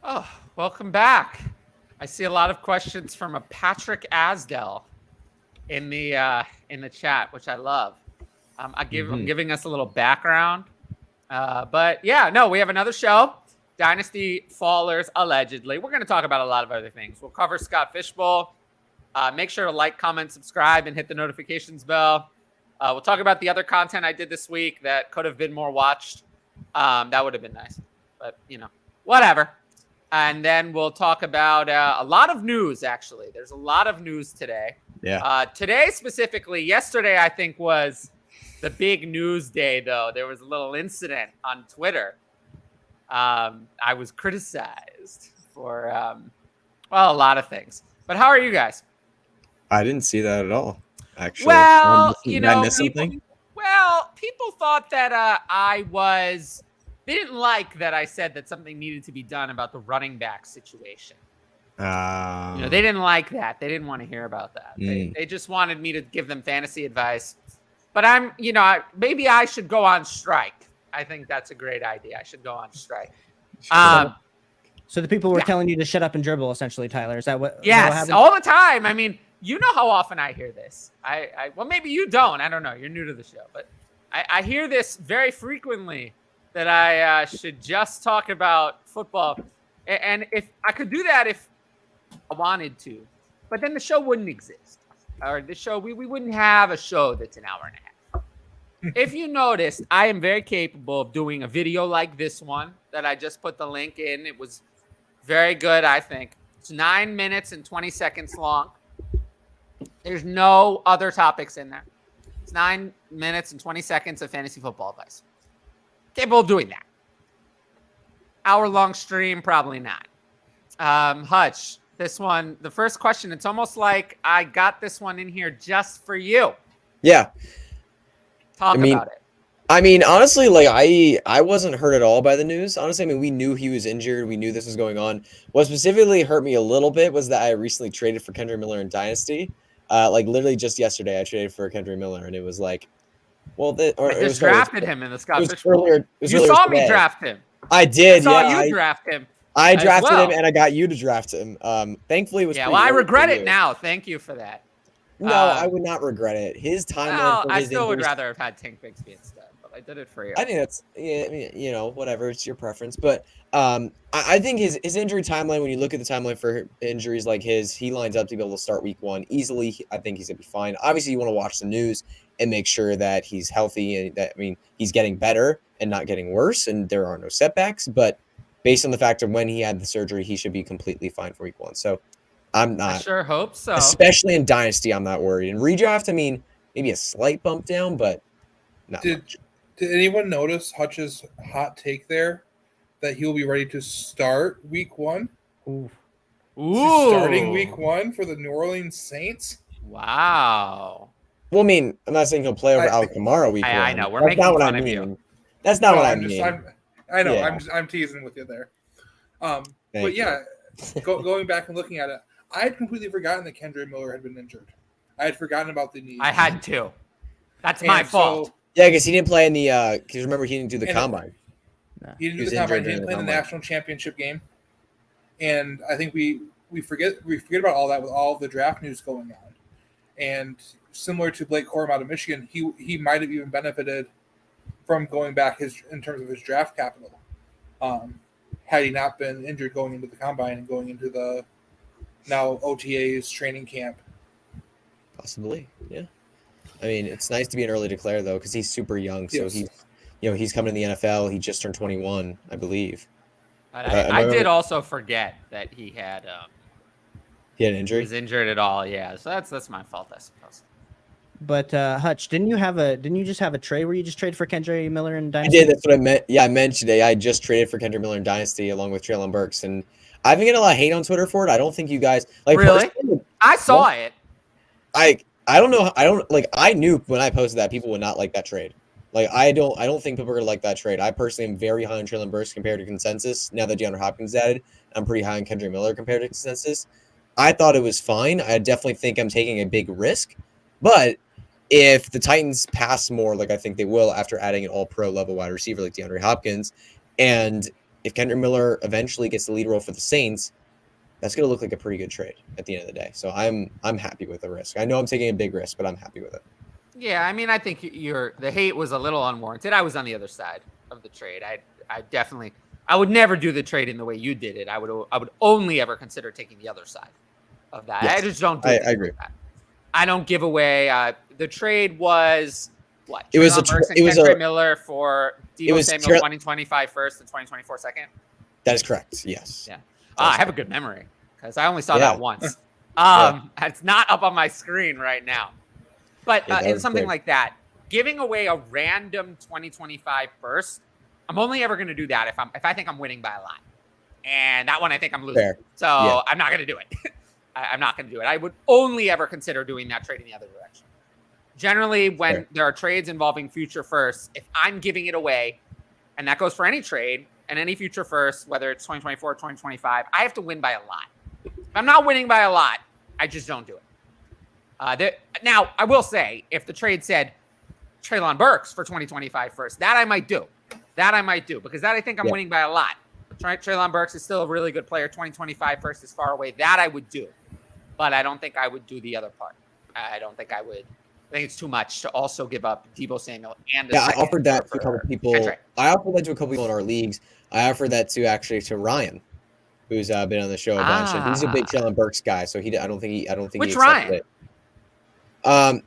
Oh, welcome back. I see a lot of questions from a Patrick Asdell in the chat, which I love. I'm giving us a little background, but yeah, no, we have another show, Dynasty Fallers allegedly. We're going to talk about a lot of other things. We'll cover Scott Fishbowl. Make sure to like, comment, subscribe, and hit the notifications bell. We'll talk about the other content I did this week that could have been more watched. That would have been nice, but whatever. And then we'll talk about a lot of news, actually. There's a lot of news today. Yeah. Today specifically, yesterday I think was the big news day, though. There was a little incident on Twitter. I was criticized for, a lot of things. But how are you guys? I didn't see that at all, actually. Well, did I miss something? People thought that they didn't like that I said that something needed to be done about the running back situation. They didn't like that. They didn't want to hear about that. They just wanted me to give them fantasy advice. But maybe I should go on strike. I think that's a great idea. I should go on strike. So the people were telling you to shut up and dribble, essentially, Tyler. Is that what? Yes, all the time. I mean, you know how often I hear this. Well, maybe you don't. I don't know. You're new to the show, but I hear this very frequently that I should just talk about football. And if I could do that if I wanted to, but then the show wouldn't exist. Or the show, we wouldn't have a show that's an hour and a half. If you noticed, I am very capable of doing a video like this one that I just put the link in. It was very good, I think. It's 9 minutes and 20 seconds long. There's no other topics in there. It's 9 minutes and 20 seconds of fantasy football advice. Capable of doing that. Hour-long stream, probably not. Hutch, this one, the first question, it's almost like I got this one in here just for you. Yeah. Talk about it. I mean, honestly, like I wasn't hurt at all by the news. Honestly, I mean, we knew he was injured. We knew this was going on. What specifically hurt me a little bit was that I recently traded for Kendrick Miller in Dynasty. Like literally just yesterday, I traded for Kendrick Miller, and it was like, well, I just drafted him in the Scott Fishbowl. You saw me draft him. I did. I saw you draft him. I drafted him, and I got you to draft him. Thankfully, it was. Yeah, well, I regret it now. Thank you for that. No, I would not regret it. His timeline. I still would rather have had Tank Bigsby instead, but I did it for you. I think that's, whatever. It's your preference, but I think his injury timeline. When you look at the timeline for injuries like his, he lines up to be able to start week 1 easily. I think he's gonna be fine. Obviously, you want to watch the news and make sure that he's healthy and that he's getting better and not getting worse, and there are no setbacks. But based on the fact of when he had the surgery, he should be completely fine for week 1. So. I'm not. I sure hope so. Especially in Dynasty, I'm not worried. In redraft, I mean, maybe a slight bump down, but not much. Did anyone notice Hutch's hot take there that he'll be ready to start week 1? Ooh. Starting week 1 for the New Orleans Saints? Wow. Well, I mean, I'm not saying he'll play over Alec Kamara week 1. I know. We're making fun of you. That's not what I mean. I know. Yeah. I'm teasing with you there. But yeah, going back and looking at it, I had completely forgotten that Kendrick Miller had been injured. I had forgotten about the knee. I had to. That's my fault. So, yeah, because he didn't play in the because remember he didn't do the combine. He didn't do the combine. He didn't play in the national championship game. And I think we forget about all that with all the draft news going on. And similar to Blake Corum out of Michigan, he might have even benefited from going back in terms of his draft capital. Had he not been injured going into the combine and going into the now OTA's training camp. Possibly, yeah. I mean, it's nice to be an early declare though, because he's super young. So he's coming to the NFL. He just turned 21, I believe. I did also forget that he had an injury. He was injured at all, yeah. So that's my fault, I suppose. But Hutch, didn't you just have a trade where you just traded for Kendrick Miller in Dynasty? I did. That's what I meant. Yeah, I meant today. I just traded for Kendrick Miller in Dynasty along with Treylon Burks, and I've been getting a lot of hate on Twitter for it. I don't think you guys really. I saw it. I don't know. I knew when I posted that people would not like that trade. Like I don't think people are gonna like that trade. I personally am very high on Treylon Burks compared to consensus. Now that DeAndre Hopkins added, I'm pretty high on Kendrick Miller compared to consensus. I thought it was fine. I definitely think I'm taking a big risk, but if the Titans pass more, like I think they will after adding an all-pro level wide receiver like DeAndre Hopkins, and if Kendrick Miller eventually gets the lead role for the Saints, that's going to look like a pretty good trade at the end of the day. So I'm happy with the risk. I know I'm taking a big risk, but I'm happy with it. Yeah, I mean, I think the hate was a little unwarranted. I was on the other side of the trade. I would never do the trade in the way you did it. I would only ever consider taking the other side of that. Yes, I just don't do I it. agree. I don't give away. The trade was what? It was Kendrick Miller for Deebo Samuel 2025 first and 2024 second. That is correct. Yes. Yeah. I have a good memory because I only saw Yeah. that once. It's not up on my screen right now. But in something like that, giving away a random 2025 first, I'm only ever going to do that if I think I'm winning by a lot. And that one I think I'm losing. Fair. So Yeah. I'm not going to do it. I'm not going to do it. I would only ever consider doing that trade in the other direction. Generally, when there are trades involving future firsts, if I'm giving it away, and that goes for any trade and any future first, whether it's 2024 or 2025, I have to win by a lot. If I'm not winning by a lot, I just don't do it. Now, I will say, if the trade said Treylon Burks for 2025 first, that I might do. Because that I think I'm winning by a lot. Treylon Burks is still a really good player. 2025 first is far away. That I would do. But I don't think I would do the other part. I don't think I would. I think it's too much to also give up Deebo Samuel and I offered that to a couple people. I offered that to a couple people in our leagues. I offered that to Ryan, who's been on the show a bunch. And he's a big Treylon Burks guy, so I don't think Which he Ryan? It.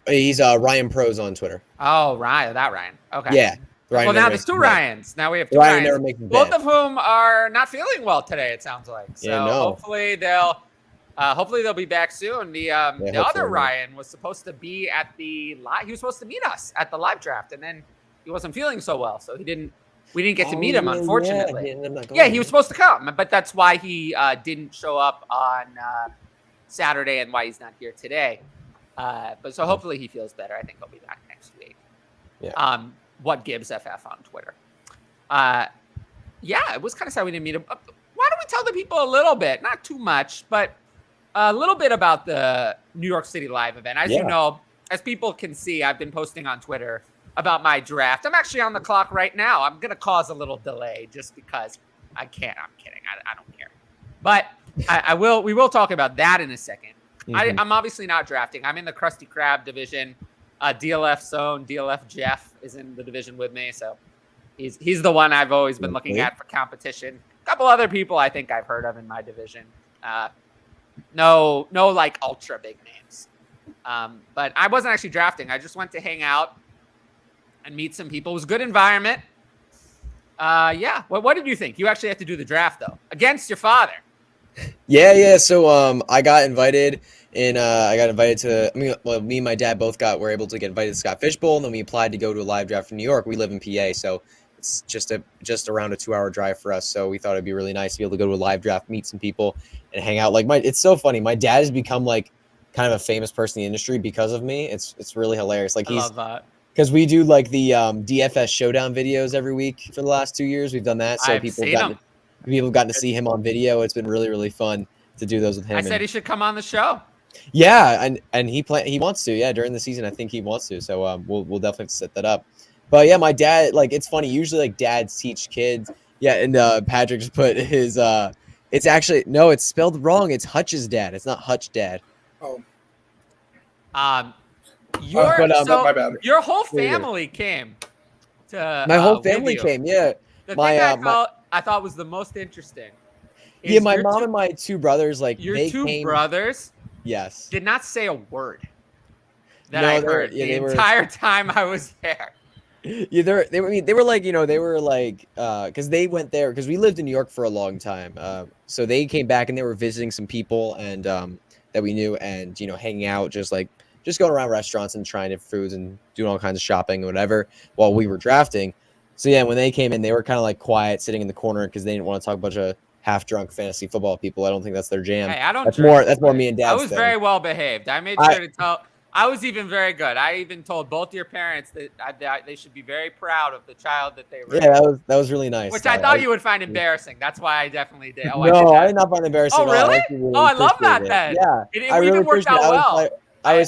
He's Ryan Pros on Twitter. Oh, Ryan, that Ryan. Okay. Yeah. Ryan well, now there's two Ryans. Now we have two Ryan Ryans, never makes a both bet. of whom are not feeling well today. It sounds like. So hopefully they'll be back soon. The other Ryan was supposed to be at the live. He was supposed to meet us at the live draft, and then he wasn't feeling so well, so we didn't get to meet him, unfortunately. Yeah, he was supposed to come, but that's why he didn't show up on Saturday and why he's not here today. But so hopefully he feels better. I think he'll be back next week. Yeah. What Gibbs FF on Twitter. Yeah, it was kind of sad we didn't meet him. Why don't we tell the people a little bit, not too much, but a little bit about the New York City Live event. As you know, as people can see, I've been posting on Twitter about my draft. I'm actually on the clock right now. I'm going to cause a little delay just because I can't. I'm kidding. I don't care. But we will talk about that in a second. Mm-hmm. I'm obviously not drafting. I'm in the Krusty Krab division. DLF Zone, DLF Jeff is in the division with me. So he's the one I've always been looking at for competition. A couple other people I think I've heard of in my division. No, like ultra big names. But I wasn't actually drafting. I just went to hang out and meet some people. It was a good environment. Yeah. What did you think? You actually have to do the draft though, against your father. Yeah. So I got invited to. Me and my dad both were able to get invited to Scott Fishbowl, and then we applied to go to a live draft in New York. We live in PA, so it's just around a 2-hour drive for us. So we thought it'd be really nice to be able to go to a live draft, meet some people, and hang out. It's so funny. My dad has become like kind of a famous person in the industry because of me. It's really hilarious. Like I love that. Because we do like the DFS showdown videos every week for the last 2 years. We've done that, so people have gotten to see him on video. It's been really, really fun to do those with him. I said he should come on the show. Yeah, and he wants to. Yeah, during the season, I think he wants to. So we'll definitely set that up. But yeah, my dad, like, it's funny. Usually, like, dads teach kids. Yeah, and Patrick just put his. It's actually no, it's spelled wrong. It's Hutch's dad. It's not Hutch dad. Oh. My bad. Your whole family came to. My whole family came. Yeah. The thing I thought was the most interesting. Yeah, my mom and my two brothers, like your two brothers. Yes. Did not say a word that I heard the entire time I was there. Yeah, they were like, because they went there because we lived in New York for a long time. So they came back and they were visiting some people and that we knew and hanging out, just going around restaurants and trying different foods and doing all kinds of shopping and whatever while we were drafting. So yeah, when they came in, they were kind of like quiet, sitting in the corner because they didn't want to talk a bunch of half-drunk fantasy football people. I don't think that's their jam. Hey, I don't. That's more me and Dad's I was very well behaved. I made sure to tell. I was even very good. I even told both your parents that they should be very proud of the child that they raised. Yeah, that was really nice. Which I thought you would find embarrassing. That's why I definitely did. I did not find it embarrassing. Oh, really? I love that then. Yeah, it even worked out well. My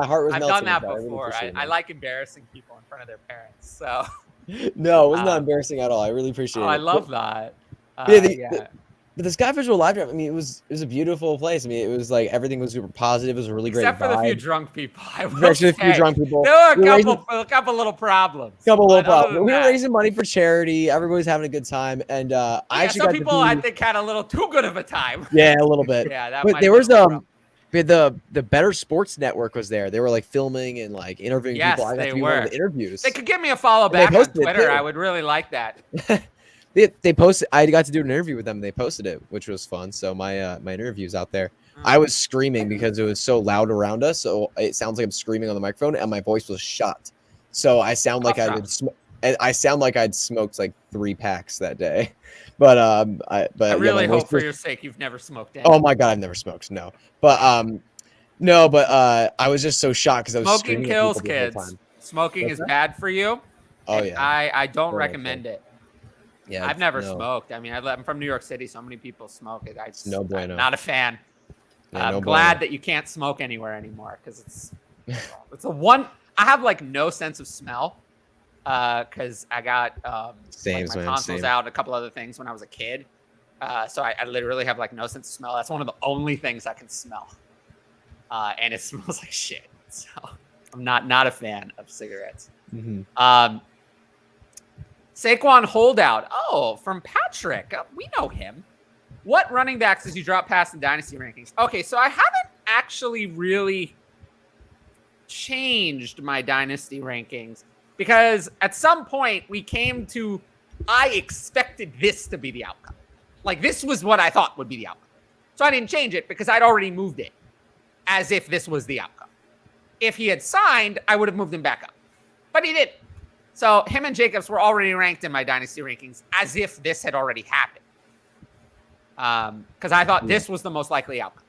heart was I've melting. done that before. I like embarrassing people in front of their parents. So No, it was not embarrassing at all. I really appreciate Oh, it. I love that. Yeah, but the Sky Festival live draft, I mean, it was a beautiful place. I mean, it was like everything was super positive. It was a really Except great for vibe. the few drunk people. I will Actually, a few say. drunk people. There were a couple little problems. Couple little but other problems. than We were that- raising money for charity. Everybody's having a good time, and I actually some got people to I be, think had a little too good of a time. yeah, a little bit. Yeah, that But might there have was been a little rough. we had the Better Sports Network was there. They were like filming and like interviewing Yes, people. I got they to be one of were. the interviews. They could give me a follow And they back on posted it, Twitter. too. I would really like that. They posted. I got to do an interview with them. They posted it, which was fun. So my my interview's out there. I was screaming because it was so loud around us. So it sounds like I'm screaming on the microphone, and my voice was shot. So I sound like I sound like I'd smoked like 3 packs that day. But I really my voice hope for was- your sake you've never smoked any. Oh my god, I've never smoked. No, but I was just so shocked because I was Smoking screaming at kills people the whole kids. time. Smoking What's is that? bad for you. Oh and yeah, I don't Very recommend it. yeah. I've never no. smoked. I mean, I'm from New York City, so many people smoke it. No bueno. I'm not a fan. Yeah, I'm no glad bueno. that you can't smoke anywhere anymore because it's a one. I have like no sense of smell because I got Same, like my man, tonsils same. out and a couple other things when I was a kid. So I literally have like no sense of smell. That's one of the only things I can smell, and it smells like shit. So I'm not a fan of cigarettes. Mhm. Saquon holdout. Oh, from Patrick. We know him. What running backs did you drop past in Dynasty rankings? Okay, so I haven't actually really changed my Dynasty rankings because at some point we came to, I expected this to be the outcome. Like this was what I thought would be the outcome. So I didn't change it because I'd already moved it as if this was the outcome. If he had signed, I would have moved him back up. But he didn't. So him and Jacobs were already ranked in my Dynasty rankings as if this had already happened. Because I thought this was the most likely outcome.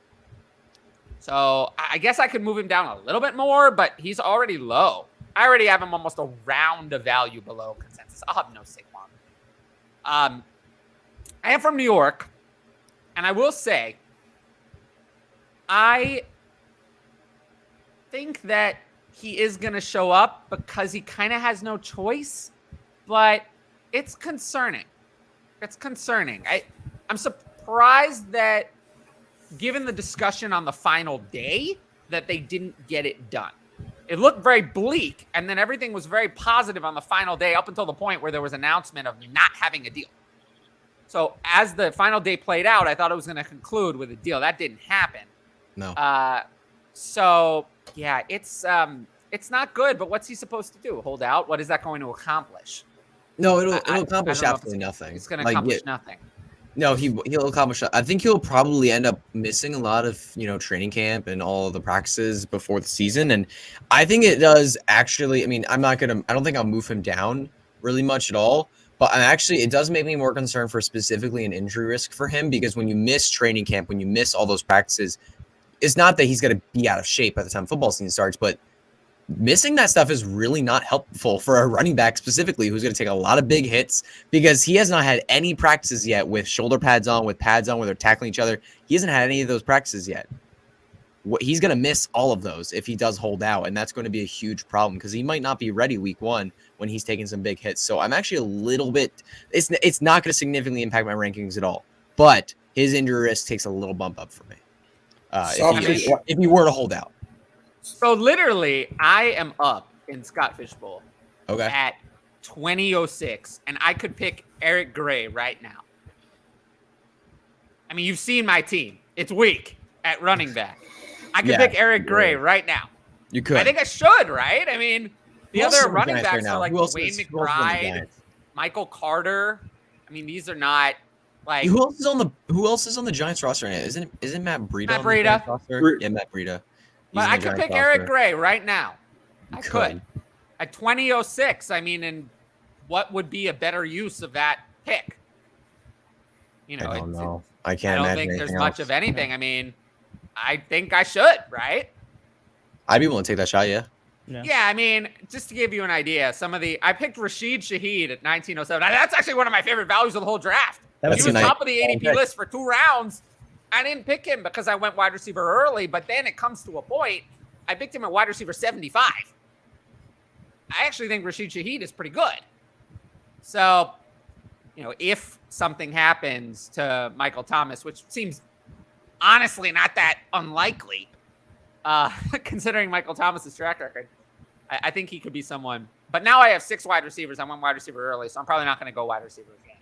So I guess I could move him down a little bit more, but he's already low. I already have him almost around a value below consensus. I'll have no Saquon. I am from New York, and I will say, I think that he is going to show up because he kind of has no choice, but it's concerning. It's concerning. I'm surprised that given the discussion on the final day that they didn't get it done. It looked very bleak, and then everything was very positive on the final day up until the point where there was announcement of not having a deal. So as the final day played out, I thought it was going to conclude with a deal. That didn't happen. No. So yeah, it's not good. But what's he supposed to do? Hold out? What is that going to accomplish? No, it'll I accomplish don't know if absolutely nothing. It's going to accomplish nothing. No, he'll accomplish. I think he'll probably end up missing a lot of training camp and all of the practices before the season. And I think it does actually. I mean, I don't think I'll move him down really much at all. But it does make me more concerned for specifically an injury risk for him, because when you miss training camp, when you miss all those practices, it's not that he's going to be out of shape by the time football season starts, but missing that stuff is really not helpful for a running back specifically who's going to take a lot of big hits, because he has not had any practices yet with shoulder pads on, with pads on, where they're tackling each other. He hasn't had any of those practices yet. He's going to miss all of those if he does hold out, and that's going to be a huge problem because he might not be ready week 1 when he's taking some big hits. So I'm actually a little bit – it's not going to significantly impact my rankings at all, but his injury risk takes a little bump up for me if he were to hold out. So literally, I am up in Scott Fishbowl Okay. at 2006, and I could pick Eric Gray right now. I mean, you've seen my team. It's weak at running back. I could pick Eric Gray right now. You could. I think I should, right? I mean, the Who else is other on the running Giants backs right now? are like Who else Wayne is on the McBride, Giants? Michael Carter. I mean, these are not like Who else is on the Giants roster right now? Isn't Matt Breida Matt on the Breida. Giants roster? Yeah, Matt Breida. But I could pick Eric Gray right now. I could. At 2006, I mean, and what would be a better use of that pick? You know, I don't know. I I can't don't imagine think there's anything much else. of anything. I mean, I think I should, right? I'd be willing to take that shot, yeah. Yeah, I mean, just to give you an idea, I picked Rashid Shaheed at 1907. That's actually one of my favorite values of the whole draft. He was top of the ADP list for 2 rounds. I didn't pick him because I went wide receiver early, but then it comes to a point, I picked him at wide receiver 75. I actually think Rashid Shaheed is pretty good. So, if something happens to Michael Thomas, which seems honestly not that unlikely, considering Michael Thomas's track record, I think he could be someone. But now I have 6 wide receivers. I went wide receiver early, so I'm probably not going to go wide receiver again.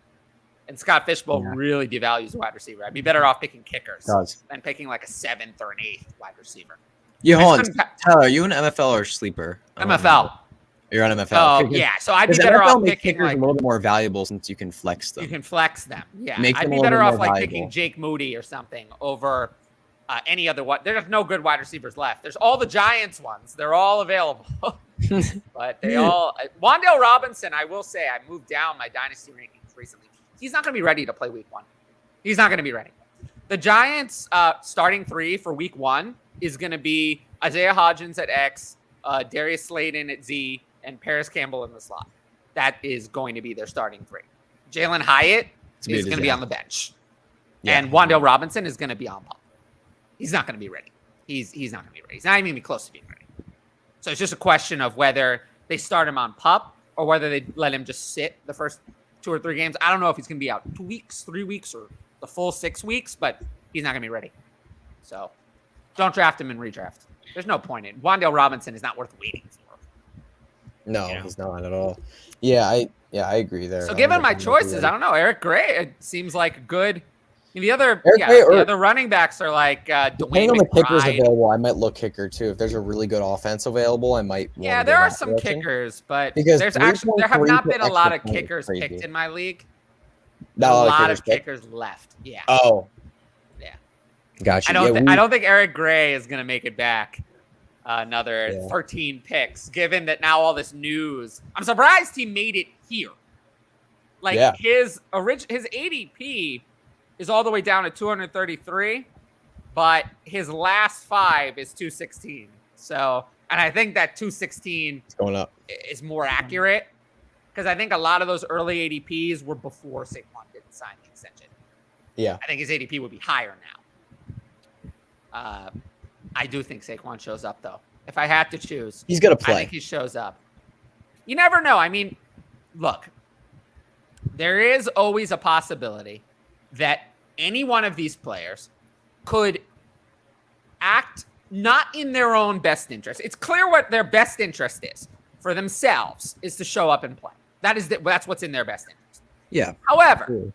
And Scott Fishbowl really devalues a wide receiver. I'd be better off picking kickers than picking like a 7th or an 8th wide receiver. Yeah, hold on. Tyler, are you an MFL or sleeper? MFL. You're on MFL. Oh, yeah. So I'd be better off picking like a little bit more valuable since you can flex them. You can flex them. Yeah. Make I'd them be a little better bit off more like valuable. picking Jake Moody or something over any other one. There's no good wide receivers left. There's all the Giants ones. They're all available. But they all Wan'Dale Robinson, I will say, I moved down my dynasty rankings recently. He's not going to be ready to play week 1. He's not going to be ready. The Giants starting 3 for week 1 is going to be Isaiah Hodgins at X, Darius Slayton at Z, and Paris Campbell in the slot. That is going to be their starting 3. Jalen Hyatt is going to be on the bench. Yeah. And Wan'Dale Robinson is going to be on pup. He's not going to be ready. He's not going to be ready. He's not even going to be close to being ready. So it's just a question of whether they start him on pup or whether they let him just sit the first 2 or 3 games. I don't know if he's going to be out 2 weeks, 3 weeks, or the full 6 weeks, but he's not going to be ready. So don't draft him in redraft. There's no point in Wan'Dale Robinson is not worth waiting for. No, he's not at all. Yeah, I agree there. So given my choices, I don't know. Eric Gray, it seems like good. The other running backs are like Dwayne depending on the kickers McBride. available, I might look kicker too. If there's a really good offense available, I might. Yeah, there are some kickers, but there have not been a lot of kickers picked in my league. Not a lot of kickers left. Yeah. Oh. Yeah. Gotcha. I don't think Eric Gray is going to make it back another 13 picks, given that now all this news. I'm surprised he made it here. Like his ADP is all the way down to 233, but his last 5 is 216. So, and I think that 216 it's going up is more accurate because I think a lot of those early ADPs were before Saquon didn't sign the extension. Yeah. I think his ADP would be higher now. I do think Saquon shows up, though. If I had to choose, he's going to play. I think he shows up. You never know. I mean, look, there is always a possibility that any one of these players could act not in their own best interest. It's clear what their best interest is for themselves is to show up and play. That's what's in their best interest. Yeah. However,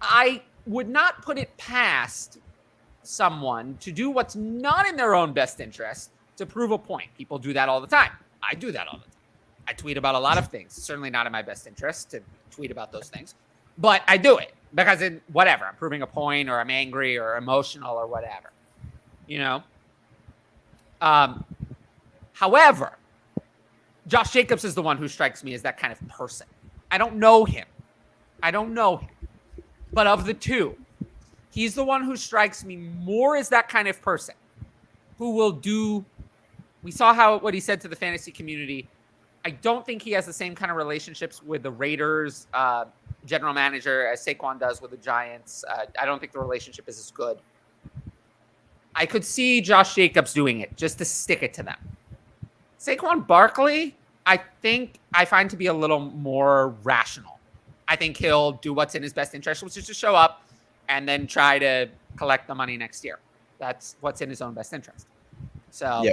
I would not put it past someone to do what's not in their own best interest to prove a point. People do that all the time. I do that all the time. I tweet about a lot of things. Certainly not in my best interest to tweet about those things. But I do it because I'm proving a point or I'm angry or emotional or whatever, However, Josh Jacobs is the one who strikes me as that kind of person. I don't know him. But of the two, he's the one who strikes me more as that kind of person who will do. We saw what he said to the fantasy community. I don't think he has the same kind of relationships with the Raiders general manager as Saquon does with the Giants. I don't think the relationship is as good. I could see Josh Jacobs doing it just to stick it to them. Saquon Barkley, I find to be a little more rational. I think he'll do what's in his best interest, which is to show up and then try to collect the money next year. That's what's in his own best interest. So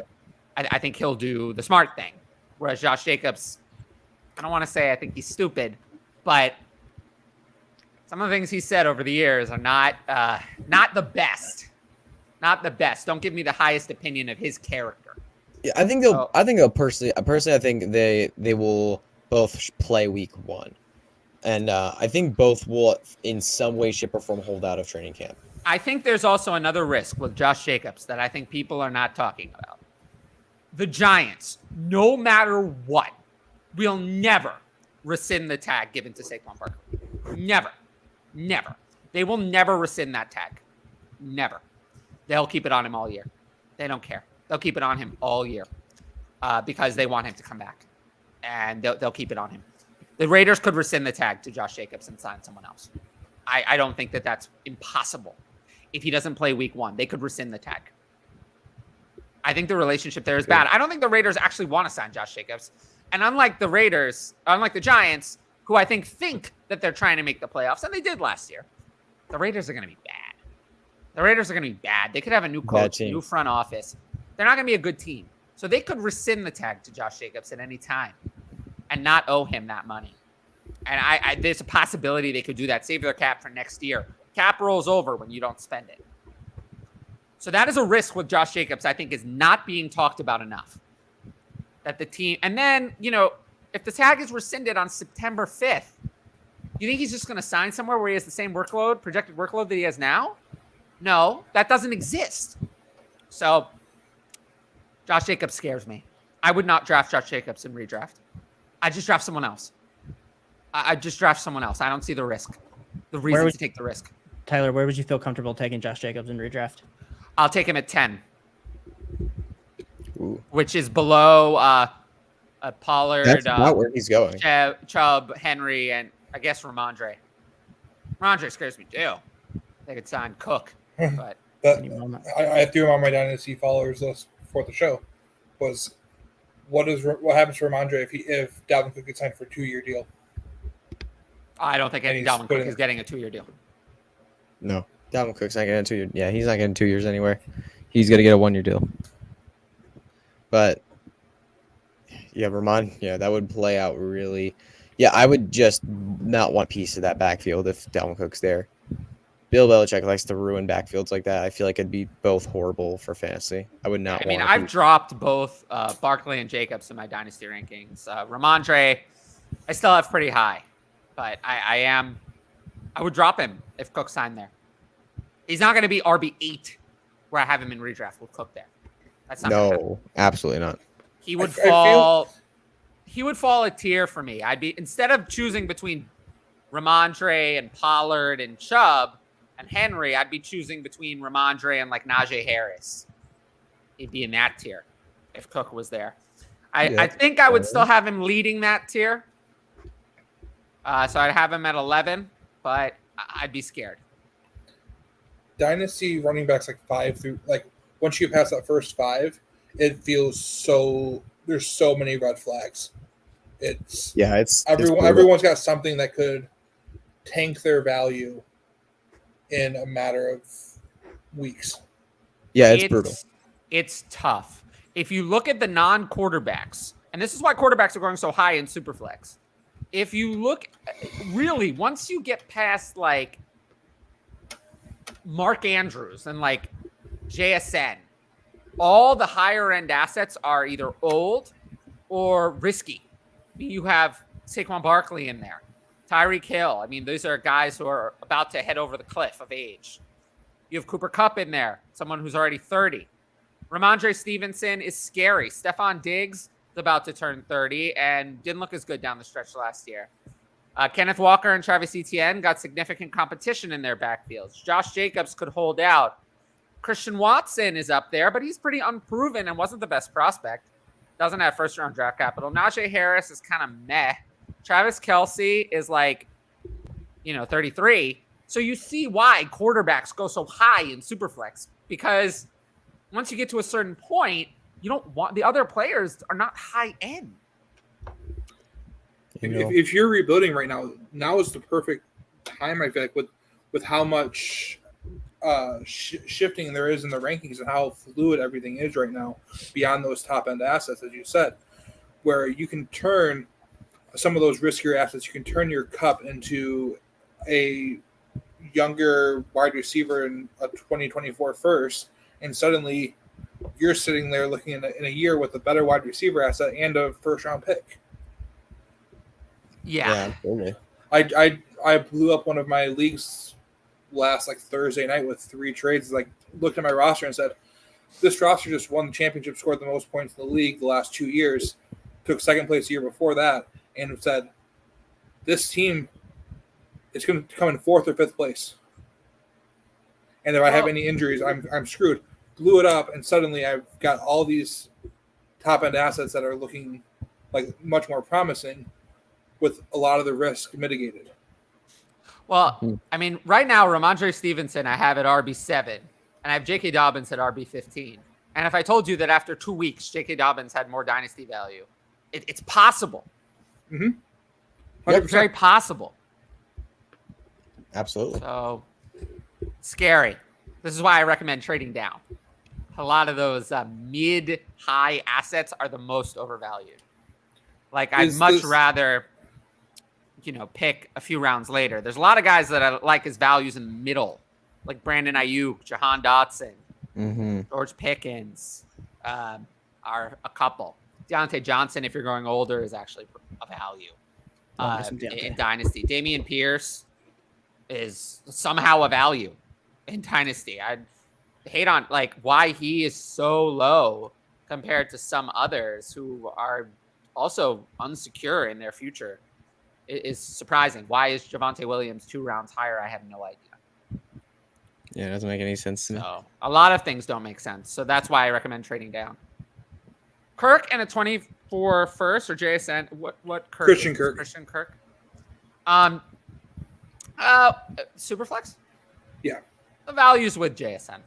I think he'll do the smart thing. Whereas Josh Jacobs, I don't want to say I think he's stupid, but some of the things he said over the years are not the best. Not the best. Don't give me the highest opinion of his character. Yeah, I think they'll personally, I think they will both play week 1. And I think both will, in some way, shape, or form, hold out of training camp. I think there's also another risk with Josh Jacobs that I think people are not talking about. The Giants, no matter what, will never rescind the tag given to Saquon Barkley. Never. They will never rescind that tag. Never. They'll keep it on him all year. They don't care. They'll keep it on him all year because they want him to come back. And they'll keep it on him. The Raiders could rescind the tag to Josh Jacobs and sign someone else. I don't think that that's impossible. If he doesn't play week 1, they could rescind the tag. I think the relationship there is bad. I don't think the Raiders actually want to sign Josh Jacobs. And unlike the Giants, who I think that they're trying to make the playoffs, and they did last year. The Raiders are going to be bad. They could have a new coach, new front office. They're not going to be a good team. So they could rescind the tag to Josh Jacobs at any time and not owe him that money. And there's a possibility they could do that, save their cap for next year. Cap rolls over when you don't spend it. So that is a risk with Josh Jacobs, I think, is not being talked about enough. That the team, and then, if the tag is rescinded on September 5th, you think he's just going to sign somewhere where he has the same projected workload that he has now? No, that doesn't exist. So Josh Jacobs scares me. I would not draft Josh Jacobs in redraft. I just draft someone else. I just draft someone else. I don't see the risk, the reason to take the risk. Tyler, where would you feel comfortable taking Josh Jacobs in redraft? I'll take him at 10, which is below Pollard. That's not where he's going. Chubb, Henry, and I guess Ramondre. Ramondre scares me too. They could sign Cook, but I threw him on my Dynasty followers list before the show. Was what happens to Ramondre if Dalvin Cook gets signed for a 2-year deal? I don't think Dalvin Cook is getting a 2-year deal. No, Dalvin Cook's not getting a 2 year. Yeah, he's not getting 2 years anywhere. He's gonna get a 1-year deal. But yeah, Ramon, that would play out really. Yeah, I would just not want piece of that backfield if Dalvin Cook's there. Bill Belichick likes to ruin backfields like that. I feel like it'd be both horrible for fantasy. I would not. I've dropped both Barkley and Jacobs in my dynasty rankings. Ramondre, I still have pretty high, but I would drop him if Cook signed there. He's not going to be RB8 where I have him in redraft with Cook there. That's not. No, absolutely not. He would fall. He would fall a tier for me. I'd be, instead of choosing between Ramondre and Pollard and Chubb and Henry, I'd be choosing between Ramondre and like Najee Harris. He'd be in that tier if Cook was there. I think I would still have him leading that tier. So I'd have him at 11, but I'd be scared. Dynasty running backs like 5 through, like, once you pass that first 5, it feels so, there's so many red flags. Everyone's got something that could tank their value in a matter of weeks. Yeah, it's brutal. It's tough. If you look at the non-quarterbacks, and this is why quarterbacks are going so high in Superflex. If you look, really, once you get past like Mark Andrews and like JSN, all the higher end assets are either old or risky. You have Saquon Barkley in there, Tyreek Hill. I mean, these are guys who are about to head over the cliff of age. You have Cooper Kupp in there, someone who's already 30. Ramondre Stevenson is scary. Stephon Diggs is about to turn 30 and didn't look as good down the stretch last year. Kenneth Walker and Travis Etienne got significant competition in their backfields. Josh Jacobs could hold out. Christian Watson is up there, but he's pretty unproven and wasn't the best prospect. Doesn't have first-round draft capital. Najee Harris is kind of meh. Travis Kelce is like, 33. So you see why quarterbacks go so high in Superflex, because once you get to a certain point, you don't want the other players are not high end. If you're rebuilding right now is the perfect time. I feel like with how much shifting there is in the rankings and how fluid everything is right now, beyond those top end assets, as you said, where you can turn some of those riskier assets, you can turn your Cup into a younger wide receiver in a 2024 first, and suddenly you're sitting there looking in a year with a better wide receiver asset and a first round pick. Yeah. I blew up one of my leagues last Thursday night with 3 trades. Looked at my roster and said, this roster just won the championship, scored the most points in the league the last 2 years, took second place the year before that, and said, this team is going to come in 4th or 5th place. And if I have any injuries, I'm screwed. Blew it up, and suddenly I've got all these top-end assets that are looking like much more promising with a lot of the risk mitigated. Well, I mean, right now, Ramondre Stevenson, I have at RB7, and I have J.K. Dobbins at RB15. And if I told you that after 2 weeks, J.K. Dobbins had more dynasty value, it's possible. Mm-hmm. It's very possible. Absolutely. So scary. This is why I recommend trading down. A lot of those mid-high assets are the most overvalued. Like I'd much rather, pick a few rounds later. There's a lot of guys that I like as values in the middle, like Brandon Ayuk, Jahan Dotson, George Pickens, are a couple. Deontay Johnson, if you're going older, is actually a value in Dynasty. Dameon Pierce is somehow a value in Dynasty. I hate on why he is so low compared to some others who are also unsecure in their future. It is surprising. Why is Javonte Williams 2 rounds higher? I have no idea. Yeah, it doesn't make any sense to me. So a lot of things don't make sense. So that's why I recommend trading down. Kirk and a 24 first or JSN. What Kirk? Christian Kirk. Christian Kirk. Superflex? Yeah. The value's with JSN.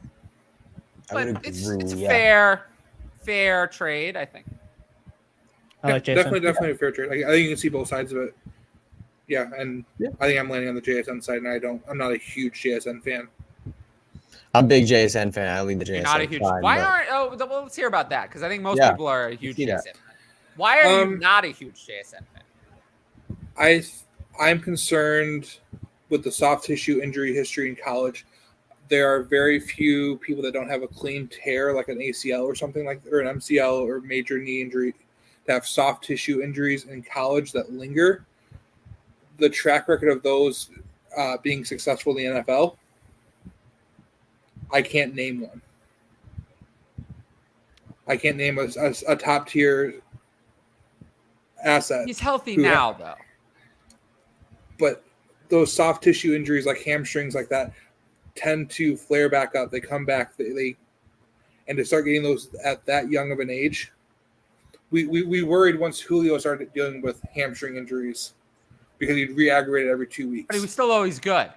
But it's a fair trade, I think. I like JSN. Definitely a fair trade. I think you can see both sides of it. Yeah, and I think I'm landing on the JSN side, and I'm not a huge JSN fan. I'm a big JSN fan. I lead the JSN. You're not a huge. Fan, why aren't? Oh, well, let's hear about that because I think most people are a huge JSN fan. Why are you not a huge JSN fan? I'm concerned with the soft tissue injury history in college. There are very few people that don't have a clean tear, like an ACL or something or an MCL or major knee injury, that have soft tissue injuries in college that linger. The track record of those being successful in the NFL, I can't name one. I can't name a top tier asset. He's healthy now, though. But those soft tissue injuries, like hamstrings, like that, tend to flare back up. They come back. And to start getting those at that young of an age, we worried once Julio started dealing with hamstring injuries because he'd re-aggravate it every 2 weeks. But he was still always good,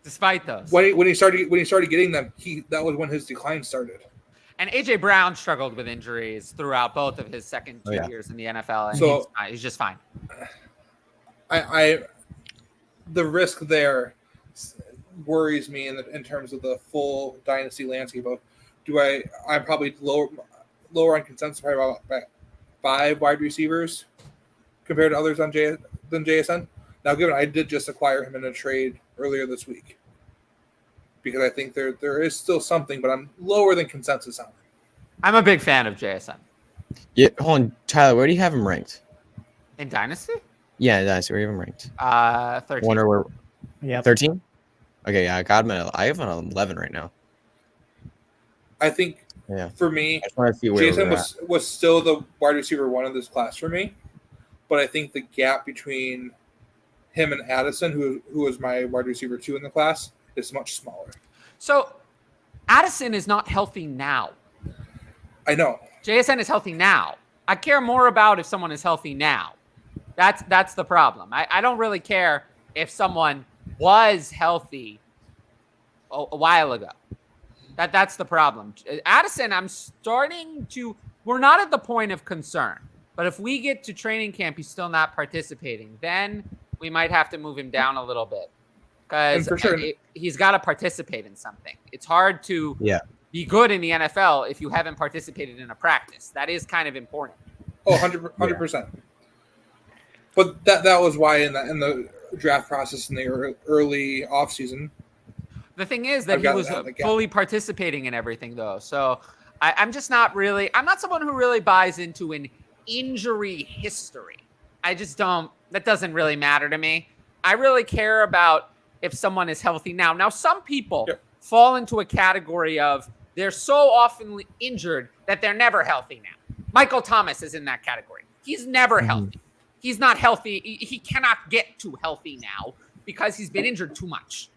despite those. When he started getting them, that was when his decline started. And AJ Brown struggled with injuries throughout both of his second 2 years in the NFL, and he's just fine. The risk there worries me in terms of the full dynasty landscape of I'm probably lower on consensus, probably about 5 wide receivers compared to others than JSN. Now, given I did just acquire him in a trade earlier this week because I think there is still something, but I'm lower than consensus on him. I'm a big fan of JSN. Yeah, hold on, Tyler. Where do you have him ranked? In Dynasty? Yeah, Dynasty. Where do you have him ranked? 13. Wonder where? Yeah, 13. Okay, yeah, I got him I have him on 11 right now. I think for me, Jason was still the wide receiver 1 of this class for me, but I think the gap between him and Addison, who was my wide receiver 2 in the class, is much smaller. So Addison is not healthy now. I know. JSN is healthy now. I care more about if someone is healthy now. That's the problem. I don't really care if someone was healthy a while ago. That's the problem. Addison, we're not at the point of concern. But if we get to training camp, he's still not participating, then we might have to move him down a little bit. Because he's got to participate in something. It's hard to be good in the NFL if you haven't participated in a practice. That is kind of important. Oh, 100%. But that was why in the draft process in the early offseason. The thing is that he was fully participating in everything, though. So I'm not someone who really buys into an injury history. I just don't. That doesn't really matter to me. I really care about if someone is healthy now. Now, some people fall into a category of they're so often injured that they're never healthy now. Michael Thomas is in that category. He's never healthy. He's not healthy. He cannot get to healthy now because he's been injured too much.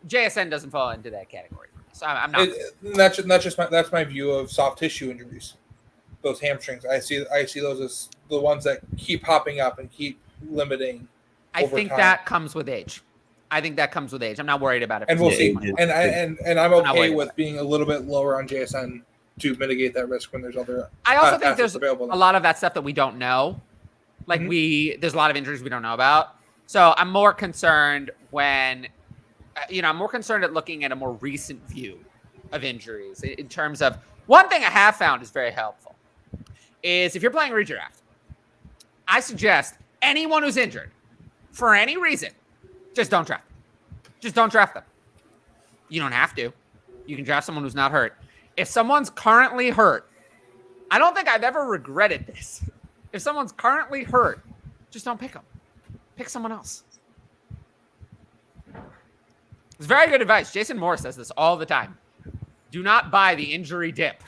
JSN doesn't fall into that category. So I'm not. That's my view of soft tissue injuries. Those hamstrings. I see those as the ones that keep popping up and keep limiting. I think that comes with age. I'm not worried about it. And we'll see. And I'm okay with being a little bit lower on JSN to mitigate that risk when there's other. I also think there's a lot of that stuff that we don't know. Like there's a lot of injuries we don't know about. So I'm more concerned when, I'm more concerned at looking at a more recent view of injuries in terms of one thing I have found is very helpful is if you're playing redraft, I suggest anyone who's injured for any reason, just don't draft them. Just don't draft them. You don't have to. You can draft someone who's not hurt. If someone's currently hurt, I don't think I've ever regretted this. If someone's currently hurt, just don't pick them. Pick someone else. It's very good advice. Jason Moore says this all the time. Do not buy the injury dip.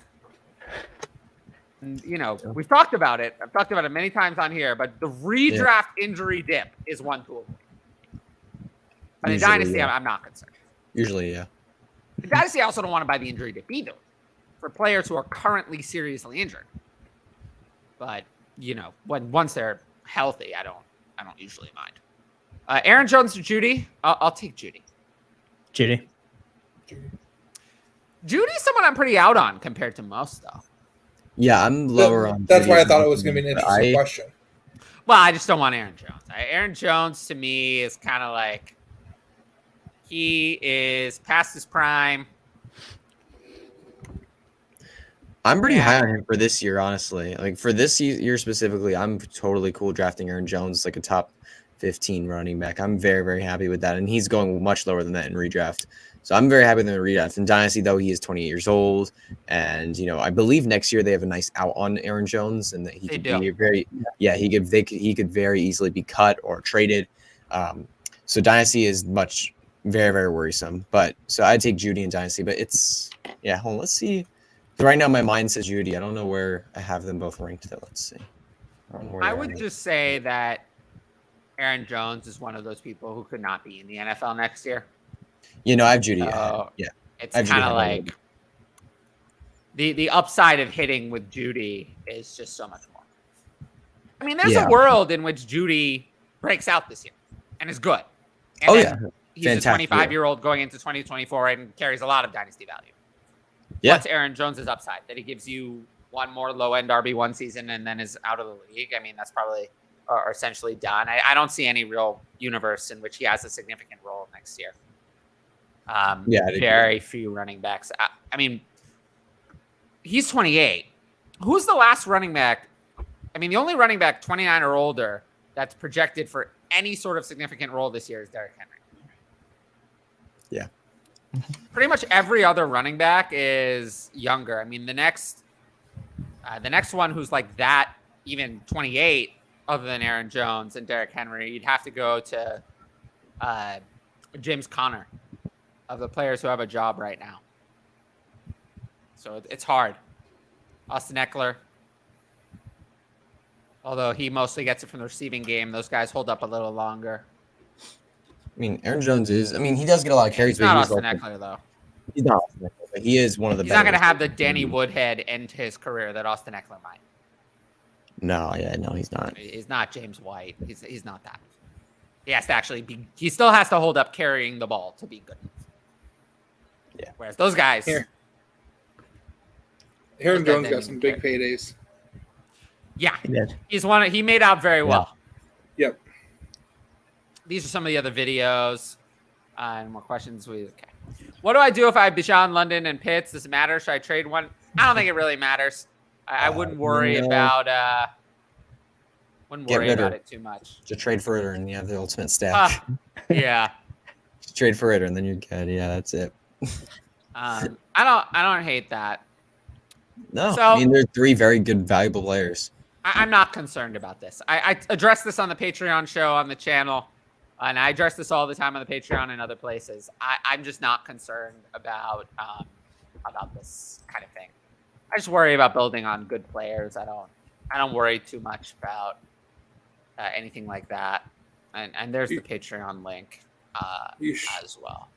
And, we've talked about it. I've talked about it many times on here, but the redraft injury dip is one tool. But in Dynasty, I'm not concerned. Usually, yeah. In Dynasty, I also don't want to buy the injury dip either for players who are currently seriously injured. But, once they're healthy, I don't usually mind. Aaron Jones to Judy. I'll take Judy. Judy's someone I'm pretty out on compared to most, though. Yeah, I'm lower on. That's why I thought it was going to be an interesting question. Well, I just don't want Aaron Jones. Aaron Jones to me is kind of like he is past his prime. I'm pretty high on him for this year, honestly. Like for this year specifically, I'm totally cool drafting Aaron Jones like a top 15 running back. I'm very, very happy with that. And he's going much lower than that in redraft. So I'm very happy with him in redraft. In Dynasty, though, he is 28 years old. And, I believe next year they have a nice out on Aaron Jones and that he could be he could very easily be cut or traded. So Dynasty is very, very worrisome. But so I'd take Judy in Dynasty. But hold on, let's see. Right now, my mind says Judy. I don't know where I have them both ranked, though. Let's see. I would just say that Aaron Jones is one of those people who could not be in the NFL next year. I have Judy. It's kind of like the upside of hitting with Judy is just so much more. I mean, there's a world in which Judy breaks out this year and is good. And he's fantastic. A 25-year-old going into 2024 and carries a lot of dynasty value. Yeah. What's Aaron Jones' upside? That he gives you one more low-end RB1 season and then is out of the league? I mean, that's probably essentially done. I don't see any real universe in which he has a significant role next year. Very few running backs. I mean, he's 28. Who's the last running back? I mean, the only running back 29 or older that's projected for any sort of significant role this year is Derrick Henry. Yeah. Pretty much every other running back is younger. I mean, the next one who's like that, even 28, other than Aaron Jones and Derrick Henry, you'd have to go to James Conner of the players who have a job right now. So it's hard. Austin Eckler, although he mostly gets it from the receiving game, those guys hold up a little longer. I mean, Aaron Jones he does get a lot of carries. He's not Austin Eckler, though. He's not Austin Eckler, but he is one of the better. He's not going to have the Danny Woodhead end to his career that Austin Eckler might. No, he's not. He's not James White. He's not that. He has to actually be. He still has to hold up carrying the ball to be good. Yeah. Whereas those guys. Aaron Jones got some big paydays. Yeah, he made out very well. Yep. These are some of the other videos. And more questions. Okay. What do I do if I have Bijan, London, and Pitts? Does it matter? Should I trade one? I don't think it really matters. I wouldn't worry about it too much. Just trade for Ritter and you have the ultimate stack. Yeah. Just trade for Ritter and then you're good. Yeah, that's it. I don't hate that. No, so, I mean they're three very good, valuable players. I'm not concerned about this. I address this on the Patreon show on the channel, and I address this all the time on the Patreon and other places. I'm just not concerned about this kind of thing. I just worry about building on good players. I don't worry too much about anything like that. And there's the Patreon link as well.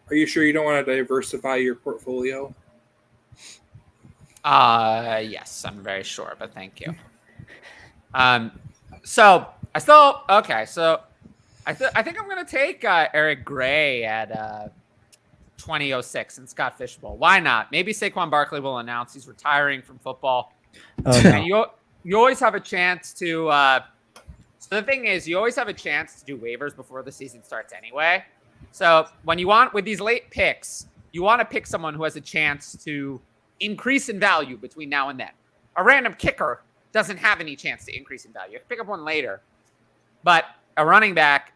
Are you sure you don't want to diversify your portfolio? Yes, I'm very sure, but thank you. So I think I'm gonna take Eric Gray at 2006 and Scott Fishbowl. Why not? Maybe Saquon Barkley will announce he's retiring from football. And you always have a chance to So the thing is, you always have a chance to do waivers before the season starts anyway. So when you want, with these late picks, you want to pick someone who has a chance to increase in value between now and then. A random kicker doesn't have any chance to increase in value. You can pick up one later, but a running back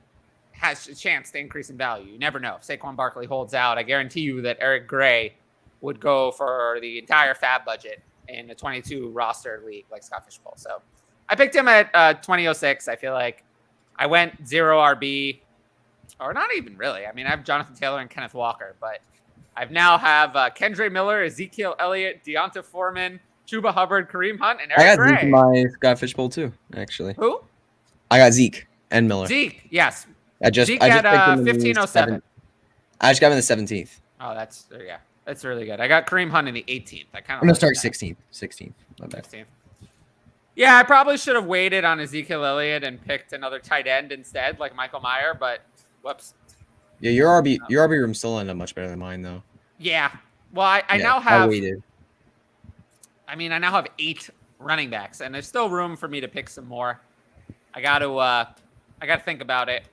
has a chance to increase in value. You never know. If Saquon Barkley holds out, I guarantee you that Eric Gray would go for the entire fab budget in a 22 roster league like Scott Fishbowl. So I picked him at 2006. I feel like I went 0 RB, or not even really. I mean, I have Jonathan Taylor and Kenneth Walker, but I now have Kendre Miller, Ezekiel Elliott, Deonta Foreman, Chuba Hubbard, Kareem Hunt, and Eric Gray. I got Zeke in my Scott Fishbowl too, actually. Who? I got Zeke and Miller. Zeke, yes. Zeke at 1507. I just got him in the 17th. Oh, that's really good. I got Kareem Hunt in the 18th. I'm gonna start 16th. 16th. My bad. 16th. Yeah, I probably should have waited on Ezekiel Elliott and picked another tight end instead, like Michael Mayer, but whoops. Yeah, your RB room still ended up much better than mine though. Yeah. Well, I now have. I waited. I mean, I now have 8 running backs, and there's still room for me to pick some more. I got to think about it.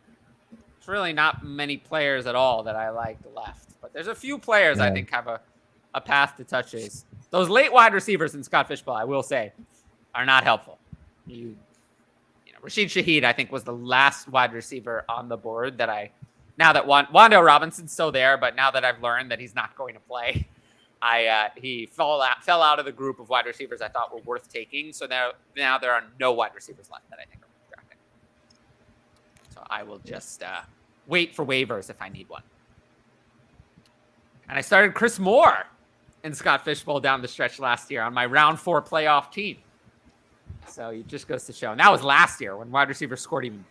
There's really not many players at all that I like left, but there's a few players I think have a path to touches. Those late wide receivers in Scott Fishbowl, I will say, are not helpful. You know, Rashid Shaheed, I think, was the last wide receiver on the board that now that Wando Robinson's still there, but now that I've learned that he's not going to play, he fell out of the group of wide receivers I thought were worth taking. So now there are no wide receivers left that I think are worth drafting. So I will just wait for waivers if I need one. And I started Chris Moore in Scott Fishbowl down the stretch last year on my round 4 playoff team. So it just goes to show. And that was last year when wide receivers scored even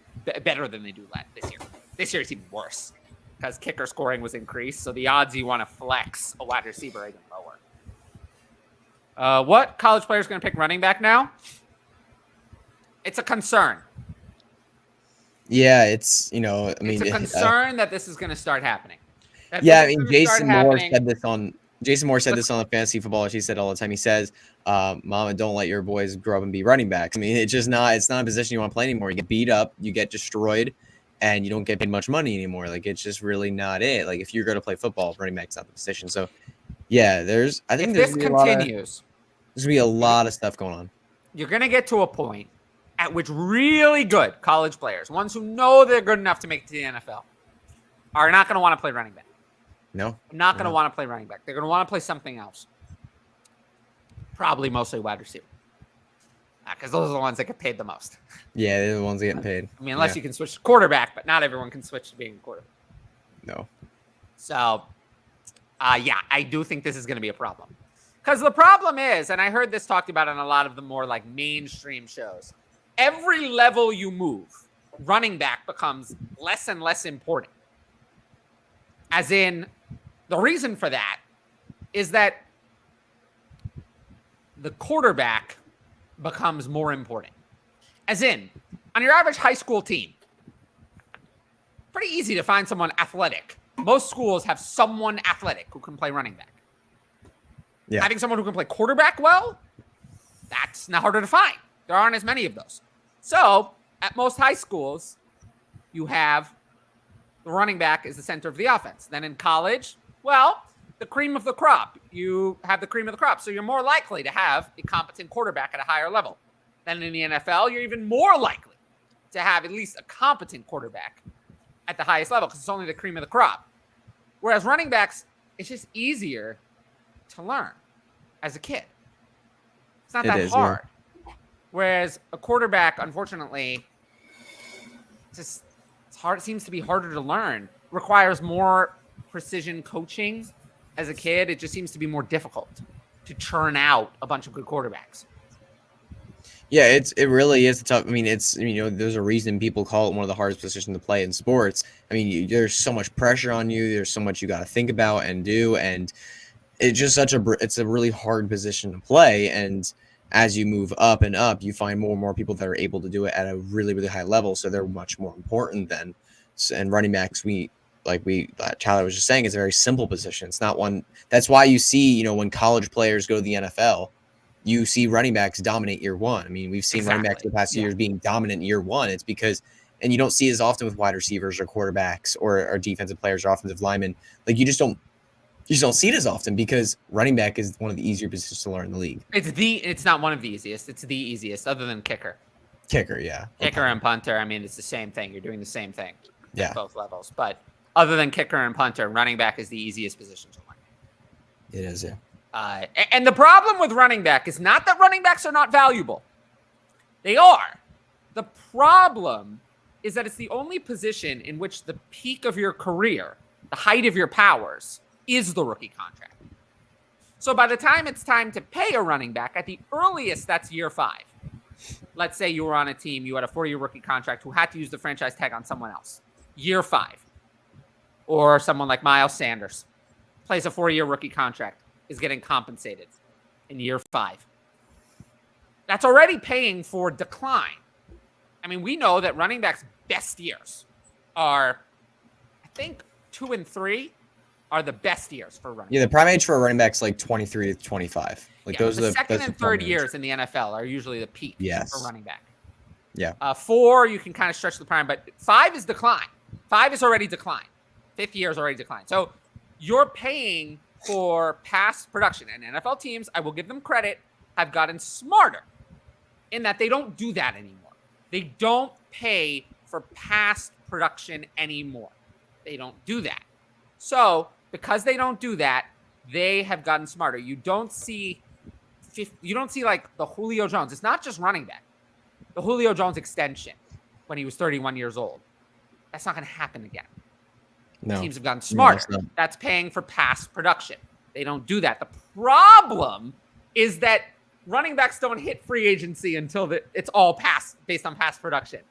better than they do this year. This year it's even worse because kicker scoring was increased. So the odds you want to flex a wide receiver are even lower. What college player is going to pick running back now? It's a concern. Yeah, it's, I mean, it's a concern that this is going to start happening. Yeah, I mean, Jason Moore said this on the Fantasy Football. He said all the time. He says, "Mama, don't let your boys grow up and be running backs." I mean, it's not a position you want to play anymore. You get beat up, you get destroyed, and you don't get paid much money anymore. Like, it's just really not it. Like, if you're going to play football, running back's not the position. So, yeah, I think if this continues, there's gonna be a lot of stuff going on. You're going to get to a point at which really good college players, ones who know they're good enough to make it to the NFL, are not going to want to play running back. No. Not going to want to play running back. They're going to want to play something else. Probably mostly wide receiver. Because those are the ones that get paid the most. Yeah, they're the ones that get paid. I mean, unless you can switch to quarterback, but not everyone can switch to being a quarterback. No. So, I do think this is going to be a problem. Because the problem is, and I heard this talked about on a lot of the more like mainstream shows, every level you move, running back becomes less and less important. As in, the reason for that is that the quarterback becomes more important. As in, on your average high school team, pretty easy to find someone athletic. Most schools have someone athletic who can play running back. Yeah. Having someone who can play quarterback well, that's not harder to find. There aren't as many of those. So, at most high schools, you have the running back is the center of the offense. Then in college, well, the cream of the crop. You have the cream of the crop. So you're more likely to have a competent quarterback at a higher level. Then in the NFL, you're even more likely to have at least a competent quarterback at the highest level because it's only the cream of the crop. Whereas running backs, it's just easier to learn as a kid. It's not that hard. Yeah. Whereas a quarterback, unfortunately, it's hard. It seems to be harder to learn. Requires more precision coaching as a kid. It just seems to be more difficult to churn out a bunch of good quarterbacks. Yeah, it really is tough. I mean, there's a reason people call it one of the hardest positions to play in sports. I mean, there's so much pressure on you. There's so much you got to think about and do, and it's just it's a really hard position to play. And as you move up and up, you find more and more people that are able to do it at a really, really high level. So they're much more important than. And running backs, Tyler was just saying, it's a very simple position. It's not one. That's why you see, when college players go to the NFL, you see running backs dominate year one. I mean, we've seen running backs the past 2 years being dominant in year one. It's because, and you don't see it as often with wide receivers or quarterbacks or defensive players or offensive linemen. Like you just don't see it as often because running back is one of the easier positions to learn in the league. It's not one of the easiest. It's the easiest, other than kicker. Kicker, yeah. Kicker and punter. I mean, it's the same thing. You're doing the same thing at both levels. But other than kicker and punter, running back is the easiest position to learn. It is, yeah. And the problem with running back is not that running backs are not valuable. They are. The problem is that it's the only position in which the peak of your career, the height of your powers, is the rookie contract. So by the time it's time to pay a running back, at the earliest, that's year 5. Let's say you were on a team, you had a 4-year rookie contract who had to use the franchise tag on someone else. Year 5. Or someone like Miles Sanders plays a 4-year rookie contract, is getting compensated in year 5. That's already paying for decline. I mean, we know that running backs' best years are, I think, 2 and 3 are the best years for running. Yeah, the prime age for a running back is like 23 to 25. Like those are the second and third years in the NFL are usually the peak for running back. Yeah. 4, you can kind of stretch the prime, but 5 is decline. 5 is already decline. 5th year is already decline. So you're paying for past production. And NFL teams, I will give them credit, have gotten smarter in that they don't do that anymore. They don't pay for past production anymore. They don't do that. So because they don't do that, they have gotten smarter. You don't see like the Julio Jones. It's not just running back. The Julio Jones extension when he was 31 years old. That's not going to happen again. No. Teams have gotten smarter. No, that's paying for past production. They don't do that. The problem is that running backs don't hit free agency until it's all based on past production.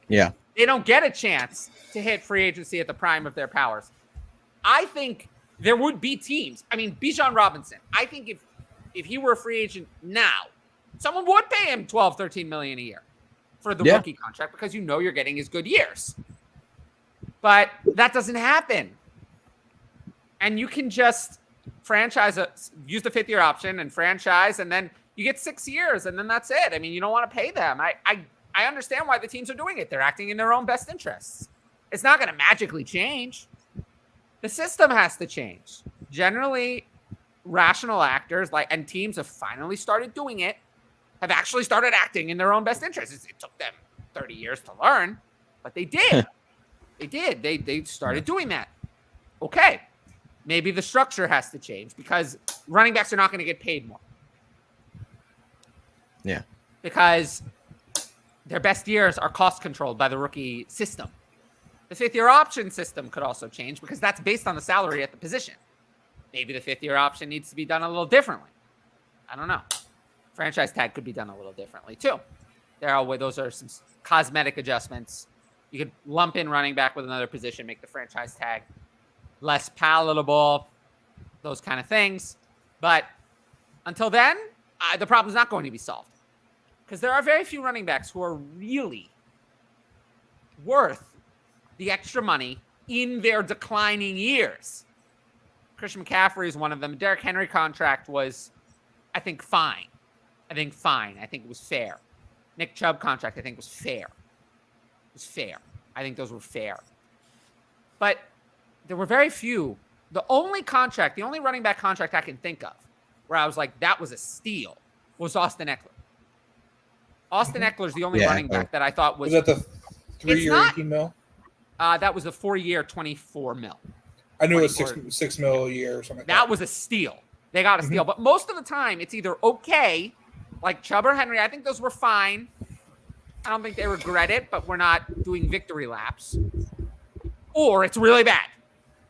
Yeah. They don't get a chance to hit free agency at the prime of their powers. I think there would be teams. I mean, Bijan Robinson, I think if he were a free agent now, someone would pay him $12, $13 million a year for the rookie contract because you're getting his good years. But that doesn't happen. And you can just use the 5th year option and franchise, and then you get 6 years, and then that's it. I mean, you don't want to pay them. I understand why the teams are doing it. They're acting in their own best interests. It's not going to magically change. The system has to change. Generally, rational actors and teams have finally started doing it, have actually started acting in their own best interests. It took them 30 years to learn, but they did. They did. They started doing that. Okay. Maybe the structure has to change because running backs are not going to get paid more. Yeah. Because their best years are cost controlled by the rookie system. The 5th year option system could also change because that's based on the salary at the position. Maybe the 5th year option needs to be done a little differently. I don't know. Franchise tag could be done a little differently too. Those are some cosmetic adjustments. You could lump in running back with another position, make the franchise tag less palatable, those kind of things. But until then, the problem's not going to be solved because there are very few running backs who are really worth the extra money in their declining years. Christian McCaffrey is one of them. Derrick Henry contract was, I think, fine. I think it was fair. Nick Chubb contract, I think, was fair. It was fair. I think those were fair. But there were very few. The only running back contract I can think of where I was like, that was a steal, was Austin Eckler. Austin Eckler's the only running back that I thought was... Was that the 3-year, 18 mil? That was a 4-year, 24 mil. I knew it was six mil a year or something like that. That was a steal. They got a steal. But most of the time, it's either okay, like Chubb or Henry. I think those were fine. I don't think they regret it, but we're not doing victory laps. Or it's really bad.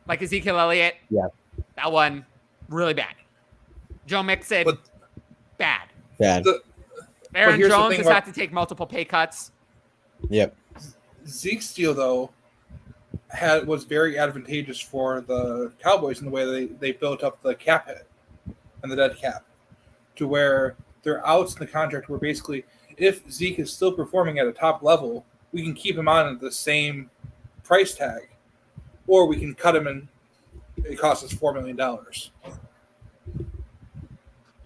Like Ezekiel Elliott. Yeah. That one, really bad. Joe Mixon, bad. Aaron Jones has had to take multiple pay cuts. Yep. Zeke's deal, though, was very advantageous for the Cowboys in the way they built up the cap hit and the dead cap to where their outs in the contract were basically, if Zeke is still performing at a top level, we can keep him on at the same price tag, or we can cut him and it costs us $4 million.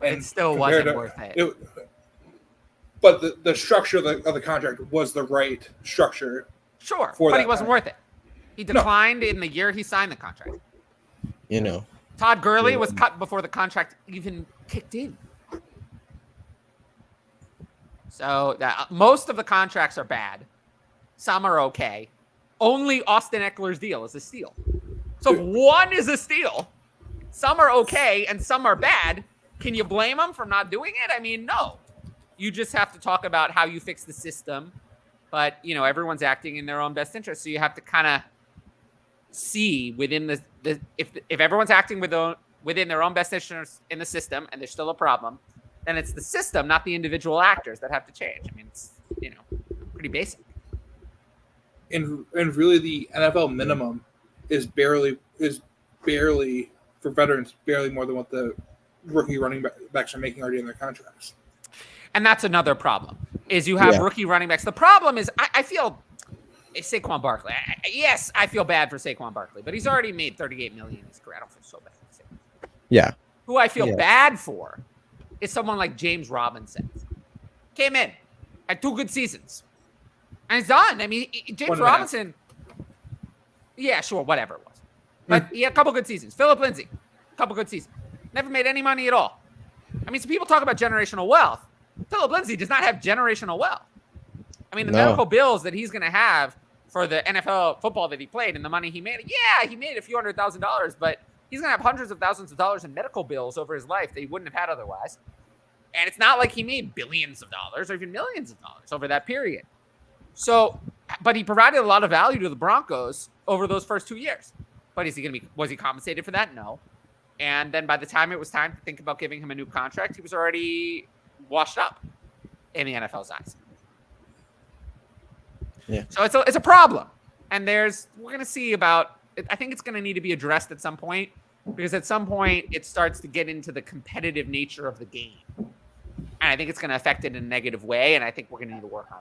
But it still wasn't worth it. But the structure of the contract was the right structure. Sure, but he wasn't worth it. He declined in the year he signed the contract. You know. Todd Gurley was cut before the contract even kicked in. So most of the contracts are bad. Some are okay. Only Austin Eckler's deal is a steal. So if one is a steal, some are okay and some are bad. Can you blame him for not doing it? I mean, no. You just have to talk about how you fix the system. But, everyone's acting in their own best interest. So you have to kind of see within if everyone's acting within their own best interest in the system and there's still a problem, then it's the system, not the individual actors that have to change. I mean, it's, pretty basic. And really the NFL minimum is barely for veterans, barely more than what the rookie running backs are making already in their contracts. And that's another problem, is you have rookie running backs. The problem is I feel Saquon Barkley. Yes, I feel bad for Saquon Barkley, but he's already made $38 million in his career. I don't feel so bad for Saquon. Yeah. Who I feel bad for is someone like James Robinson. Came in, had 2 good seasons, and he's done. I mean, James Robinson. Yeah, sure, whatever it was. But he had a couple good seasons. Philip Lindsay, a couple good seasons. Never made any money at all. I mean, some people talk about generational wealth. Philip Lindsay does not have generational wealth. I mean, the medical bills that he's going to have for the NFL football that he played and the money he made. Yeah, he made a few $100,000, but he's going to have hundreds of thousands of dollars in medical bills over his life that he wouldn't have had otherwise. And it's not like he made billions of dollars or even millions of dollars over that period. So, but he provided a lot of value to the Broncos over those first 2 years. But was he compensated for that? No. And then by the time it was time to think about giving him a new contract, he was already washed up in the NFL's eyes. Yeah. So it's a problem. And we're going to see I think it's going to need to be addressed at some point, because at some point it starts to get into the competitive nature of the game. And I think it's going to affect it in a negative way. And I think we're going to need to work on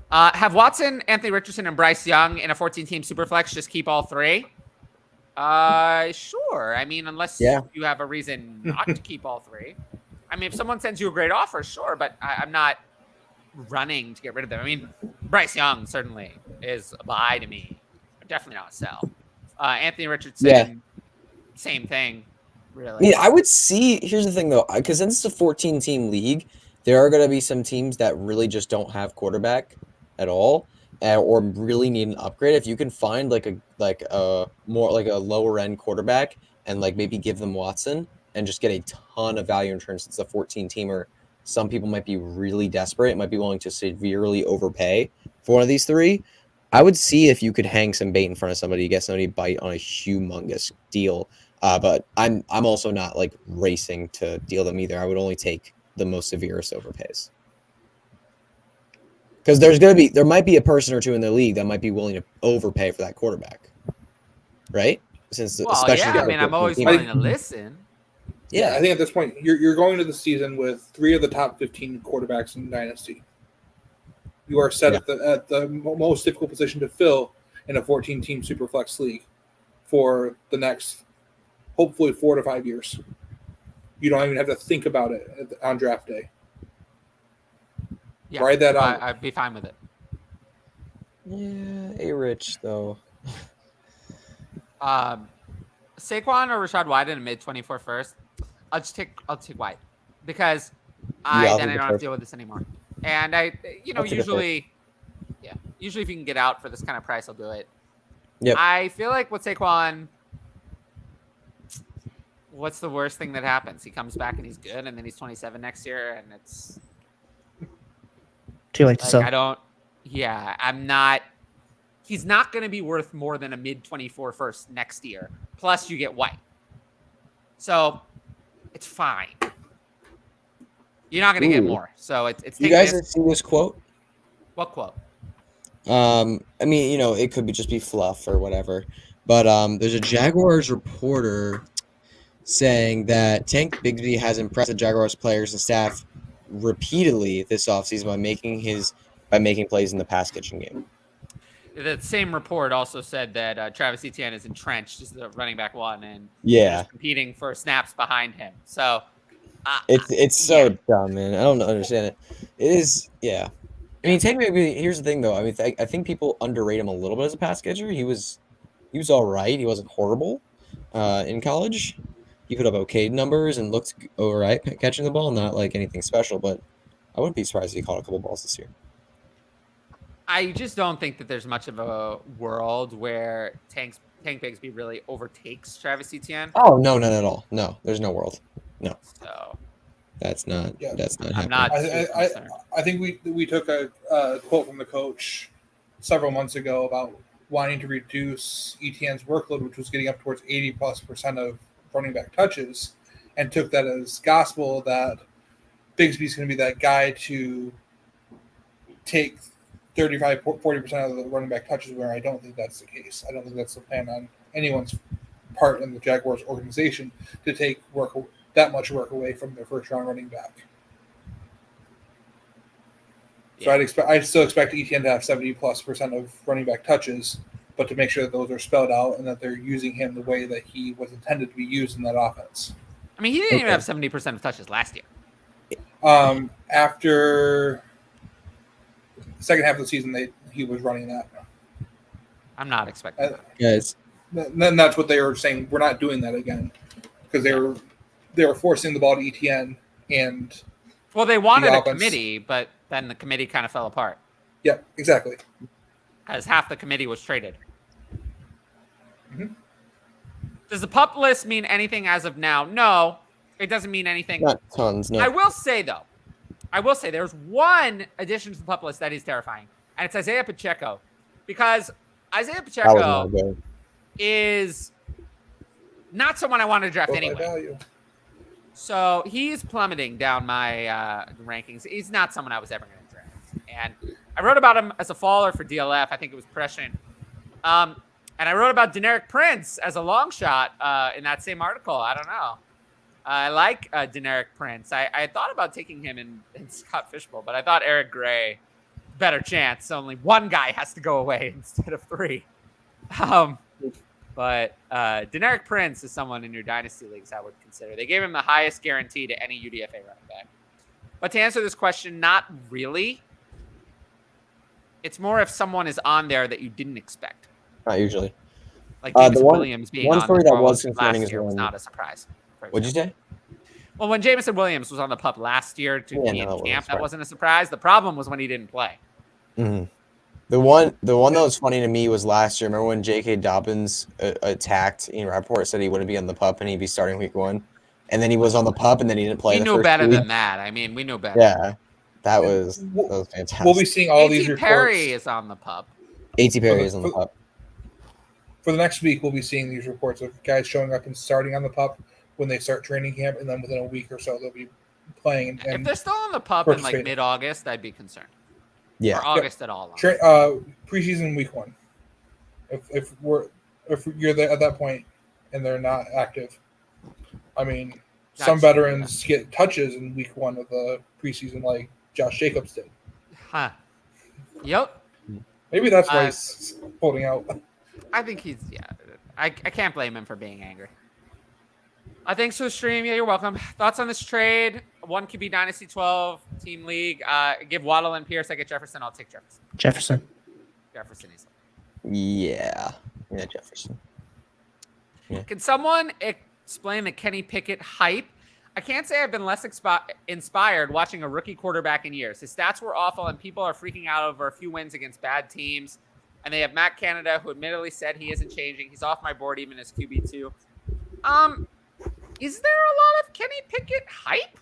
that. Have Watson, Anthony Richardson, and Bryce Young in a 14-team Superflex just keep all 3? Sure. I mean, unless you have a reason not to keep all 3. I mean, if someone sends you a great offer, sure, but I'm not running to get rid of them. I mean, Bryce Young certainly is a buy to me. Definitely not a sell. Anthony Richardson, same thing, really. I mean, I would see, here's the thing, though, because since it's a 14-team league, there are going to be some teams that really just don't have quarterback at all, or really need an upgrade. If you can find like a lower end quarterback and like maybe give them Watson and just get a ton of value in terms, it's a 14-teamer. Some people might be really desperate, might be willing to severely overpay for one of these 3. I would see if you could hang some bait in front of somebody, get somebody bite on a humongous deal. But I'm also not like racing to deal them either. I would only take the most severest overpays. Because there might be a person or two in the league that might be willing to overpay for that quarterback, right? I'm always willing to listen. Yeah, I think at this point you're going to the season with 3 of the top 15 quarterbacks in Dynasty. You are set at the most difficult position to fill in a 14-team Superflex league for the next, hopefully, 4 to 5 years. You don't even have to think about it on draft day. Yeah, ride that on. I'd be fine with it. Yeah, A-Rich, though. Saquon or Rashad White in a mid-24 first? I'll take White, because I don't have to deal with this anymore. And usually if you can get out for this kind of price, I'll do it. Yep. I feel like with Saquon, what's the worst thing that happens? He comes back and he's good, and then he's 27 next year, and it's too late to sell. He's not going to be worth more than a mid-24 first next year. Plus, you get White. So, it's fine. You're not going to get more. So, it's you guys have seen this quote? What quote? I mean, it could just be fluff or whatever. But there's a Jaguars reporter saying that Tank Bigsby has impressed the Jaguars players and staff repeatedly this offseason by making plays in the pass catching game. the same report also said that Travis Etienne is entrenched as the running back one, and Yeah, competing for snaps behind him. So it's so dumb, man. I don't understand it. It is, yeah. I mean, technically, here's the thing, though. I mean, I think people underrate him a little bit as a pass catcher. He was all right. He wasn't horrible in college. He put up okay numbers and looked all right catching the ball, not like anything special. But I wouldn't be surprised if he caught a couple balls this year. I just don't think that there's much of a world where Tank Bigsby really overtakes Travis Etienne. Oh, no, not at all. No, there's no world. No. So that's not happening. I'm not. I think we took a quote from the coach several months ago about wanting to reduce Etienne's workload, which was getting up towards 80+% of running back touches, and took that as gospel that Bigsby's going to be that guy to take 35-40% of the running back touches, where I don't think that's the case. I don't think that's the plan on anyone's part in the Jaguars organization to take that much work away from their first round running back. So I still expect Etienne to have 70+% of running back touches, but to make sure that those are spelled out and that they're using him the way that he was intended to be used in that offense. I mean, he didn't even have 70% of touches last year. After the second half of the season, he was running that. I'm not expecting that. Guys. Then that's what they were saying. We're not doing that again because they were forcing the ball to Etienne and. Well, they wanted a committee, but then the committee kind of fell apart. Yep, exactly. Because half the committee was traded. Mm-hmm. Does the PUP list mean anything as of now? No, it doesn't mean anything. Not tons, no. I will say, though, there's one addition to the PUP list that is terrifying, and it's Isaiah Pacheco. Because Isaiah Pacheco is not someone I want to draft anyway. So he's plummeting down my rankings. He's not someone I was ever going to draft. And I wrote about him as a faller for DLF. I think it was prescient. And I wrote about Deneric Prince as a long shot in that same article. I don't know. I like Deneric Prince. I thought about taking him in Scott Fishbowl, but I thought Eric Gray, better chance. Only one guy has to go away instead of three. But Deneric Prince is someone in your dynasty leagues I would consider. They gave him the highest guarantee to any UDFA running back. But to answer this question, not really. It's more if someone is on there that you didn't expect. Not usually. Like Jameson Williams being on story the that was concerning last year was when, not a surprise. What'd you say? Well, when Jameson Williams was on the PUP last year to be in camp, that wasn't a surprise. The problem was when he didn't play. Mm-hmm. The one that was funny to me was last year. Remember when J.K. Dobbins attacked Ian Rappaport, said he wouldn't be on the PUP and he'd be starting week 1, and then he was on the PUP and then he didn't play. We knew better than that. I mean, we knew better. Yeah, that was fantastic. We'll be seeing all these reports. Perry is on the PUP. A.T. Perry is on the PUP. For the next week, we'll be seeing these reports of guys showing up and starting on the PUP when they start training camp, and then within a week or so they'll be playing. And if they're still on the PUP in like mid-August, I'd be concerned. Yeah, or August at all. Preseason week 1. If you're there at that point and they're not active, I mean, some veterans get touches in week 1 of the preseason, like Josh Jacobs did. Huh. Yep. Maybe that's why he's holding out. I think he's I can't blame him for being angry. Thanks for the stream. Yeah, you're welcome. Thoughts on this trade? 1 QB Dynasty 12 team league. Give Waddle and Pierce. I get Jefferson. I'll take Jefferson. Jefferson easily. Yeah, Jefferson. Yeah. Can someone explain the Kenny Pickett hype? I can't say I've been less inspired watching a rookie quarterback in years. His stats were awful, and people are freaking out over a few wins against bad teams. And they have Matt Canada, who admittedly said he isn't changing. He's off my board even as QB2. Is there a lot of Kenny Pickett hype?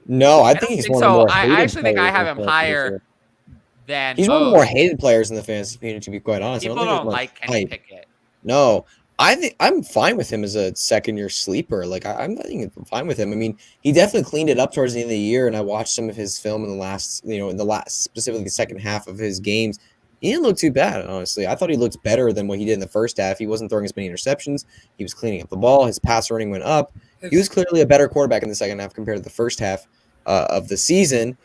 No, I think he's one of the more hated I actually think I have him players higher than he's one of the more hated players in the fantasy community, to be quite honest. People don't like Kenny Pickett. No, I think I'm fine with him as a second-year sleeper. Like I'm fine with him. I mean, he definitely cleaned it up towards the end of the year, and I watched some of his film in the last, specifically the second half of his games. He didn't look too bad, honestly. I thought he looked better than what he did in the first half. He wasn't throwing as many interceptions. He was cleaning up the ball. His pass running went up. He was clearly a better quarterback in the second half compared to the first half of the season.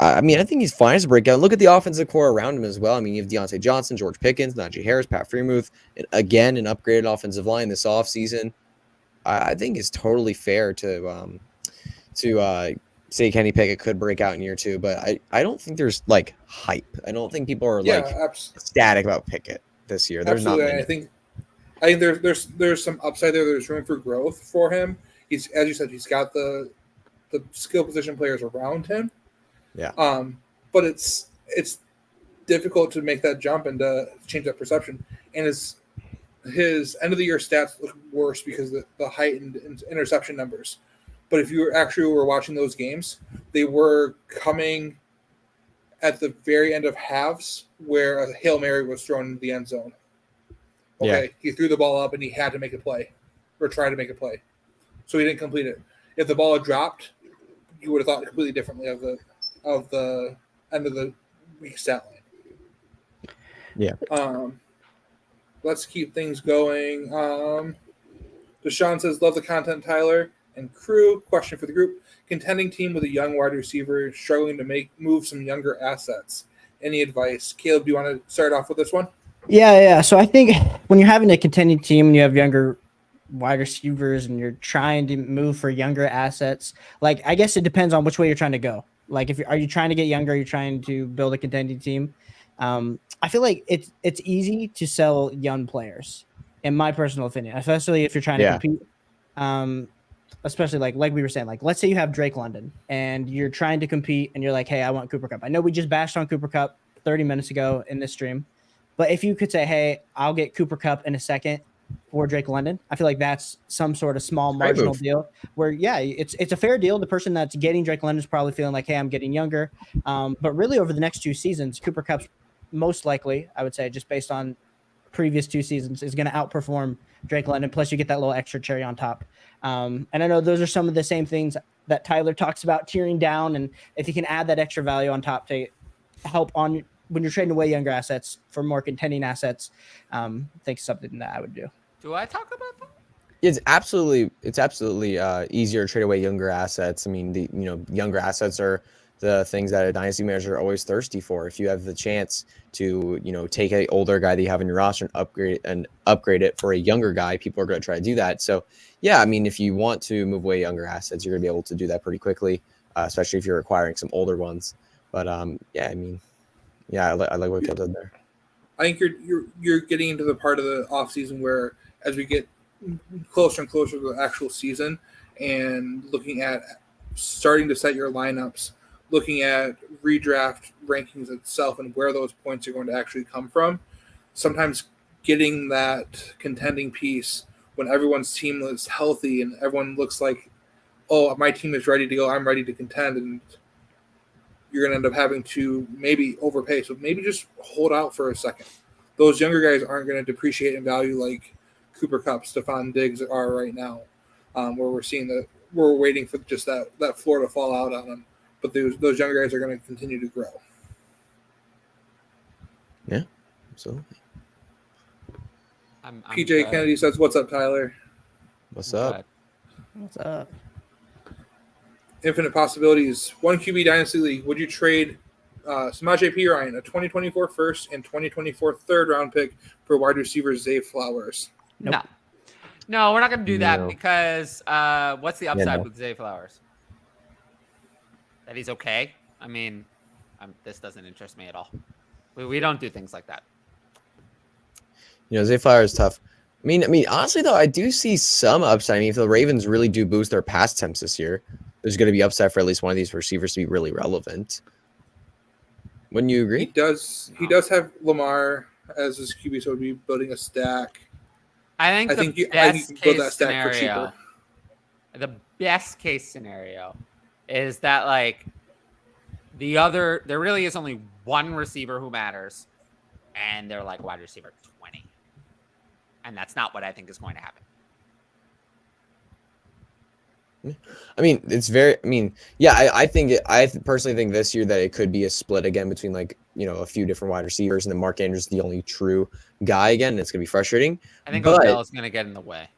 I mean, I think he's fine as a breakout. Look at the offensive core around him as well. I mean, you have Deontay Johnson, George Pickens, Najee Harris, Pat Freiermuth, and again, an upgraded offensive line this offseason. I think it's totally fair to say Kenny Pickett could break out in year 2, but I don't think there's like hype. I don't think people are ecstatic about Pickett this year. There's absolutely. not. I think there's some upside there. There's room for growth for him. He's, as you said, he's got the skill position players around him. Yeah. But it's difficult to make that jump and to change that perception. And his end of the year stats look worse because of the heightened interception numbers. But if you were watching those games, they were coming at the very end of halves where a Hail Mary was thrown into the end zone. Okay, yeah. He threw the ball up and he had to make a play or try to make a play. So he didn't complete it. If the ball had dropped, you would have thought completely differently of the end of the week stat line. Yeah. Let's keep things going. Deshaun says, love the content, Tyler and crew. Question for the group. Contending team with a young wide receiver struggling to move some younger assets. Any advice? Caleb, do you want to start off with this one? Yeah. So I think when you're having a contending team and you have younger wide receivers and you're trying to move for younger assets, like I guess it depends on which way you're trying to go. Like are you trying to get younger? Are you trying to build a contending team? I feel like it's easy to sell young players, in my personal opinion, especially if you're trying to compete. Especially like we were saying, like let's say you have Drake London and you're trying to compete and you're like, hey, I want Cooper Kupp. I know we just bashed on Cooper Kupp 30 minutes ago in this stream, but if you could say, hey, I'll get Cooper Kupp in a second for Drake London, I feel like that's some sort of small marginal deal where, it's a fair deal. The person that's getting Drake London is probably feeling like, hey, I'm getting younger. But really over the next 2 seasons, Cooper Kupp's most likely, I would say, just based on previous 2 seasons, is going to outperform Drake London. Plus you get that little extra cherry on top. And I know those are some of the same things that Tyler talks about, tearing down. And if you can add that extra value on top to help on when you're trading away younger assets for more contending assets, I think something that I would do. Do I talk about that? It's absolutely easier to trade away younger assets. I mean, younger assets are the things that a dynasty manager are always thirsty for. If you have the chance to, take an older guy that you have in your roster and upgrade it for a younger guy, people are going to try to do that. So, yeah, I mean, if you want to move away younger assets, you're going to be able to do that pretty quickly, especially if you're acquiring some older ones. But I like what Kel did there. I think you're getting into the part of the offseason where as we get closer and closer to the actual season and looking at starting to set your lineups, looking at redraft rankings itself and where those points are going to actually come from, sometimes getting that contending piece when everyone's team is healthy and everyone looks like, oh, my team is ready to go, I'm ready to contend, and you're going to end up having to maybe overpay. So maybe just hold out for a second. Those younger guys aren't going to depreciate in value like Cooper Kupp, Stephon Diggs are right now, where we're waiting for just that floor to fall out on them. But those younger guys are going to continue to grow. Yeah, absolutely. PJ Kennedy says, "What's up, Tyler? What's up? What's up? Infinite possibilities. 1 QB Dynasty League. Would you trade Samaje Perine, a 2024 first and 2024 third round pick for wide receiver Zay Flowers?" Nope. No, we're not going to do that because what's the upside with Zay Flowers? That he's okay. I mean, this doesn't interest me at all. We don't do things like that. Zay Flowers is tough. I mean, honestly though, I do see some upside. I mean, if the Ravens really do boost their pass attempts this year, there's going to be upside for at least one of these receivers to be really relevant. Wouldn't you agree? He does have Lamar as his QB, so he'd be building a stack. I think the best case scenario is that like there really is only one receiver who matters, and they're like wide receiver 20, and that's not what I think is going to happen. I mean, I personally think this year that it could be a split again between a few different wide receivers, and then Mark Andrews is the only true guy again, and it's gonna be frustrating. I think Odell is gonna get in the way.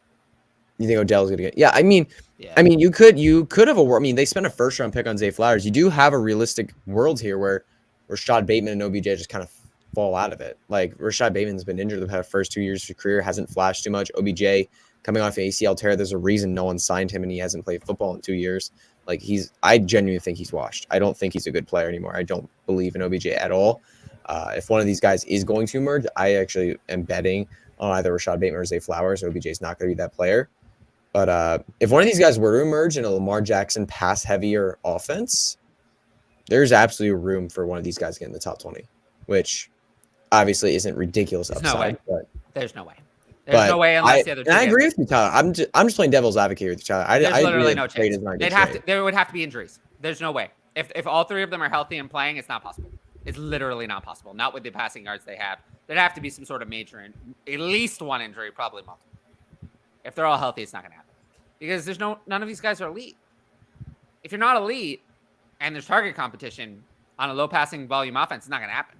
You think Odell's gonna get? Yeah, I mean, Yeah. you could have I mean, they spent a first round pick on Zay Flowers. You do have a realistic world here where Rashad Bateman and OBJ just kind of fall out of it. Like Rashad Bateman's been injured the first 2 years of his career, hasn't flashed too much. OBJ coming off an ACL tear, there's a reason no one signed him and he hasn't played football in 2 years. Like I genuinely think he's washed. I don't think he's a good player anymore. I don't believe in OBJ at all. If one of these guys is going to emerge, I actually am betting on either Rashad Bateman or Zay Flowers. OBJ is not going to be that player. But if one of these guys were to emerge in a Lamar Jackson pass-heavier offense, there's absolutely room for one of these guys to get in the top 20, which obviously isn't ridiculous upside. There's no way. There's no way unless the other two. And I agree with you, Tyler. I'm just playing devil's advocate with you, Tyler. There's literally no chance. There would have to be injuries. There's no way. If all three of them are healthy and playing, it's not possible. It's literally not possible. Not with the passing yards they have. There'd have to be some sort of major, at least one injury, probably multiple. If they're all healthy, it's not going to happen because none of these guys are elite. If you're not elite and there's target competition on a low passing volume offense, it's not going to happen.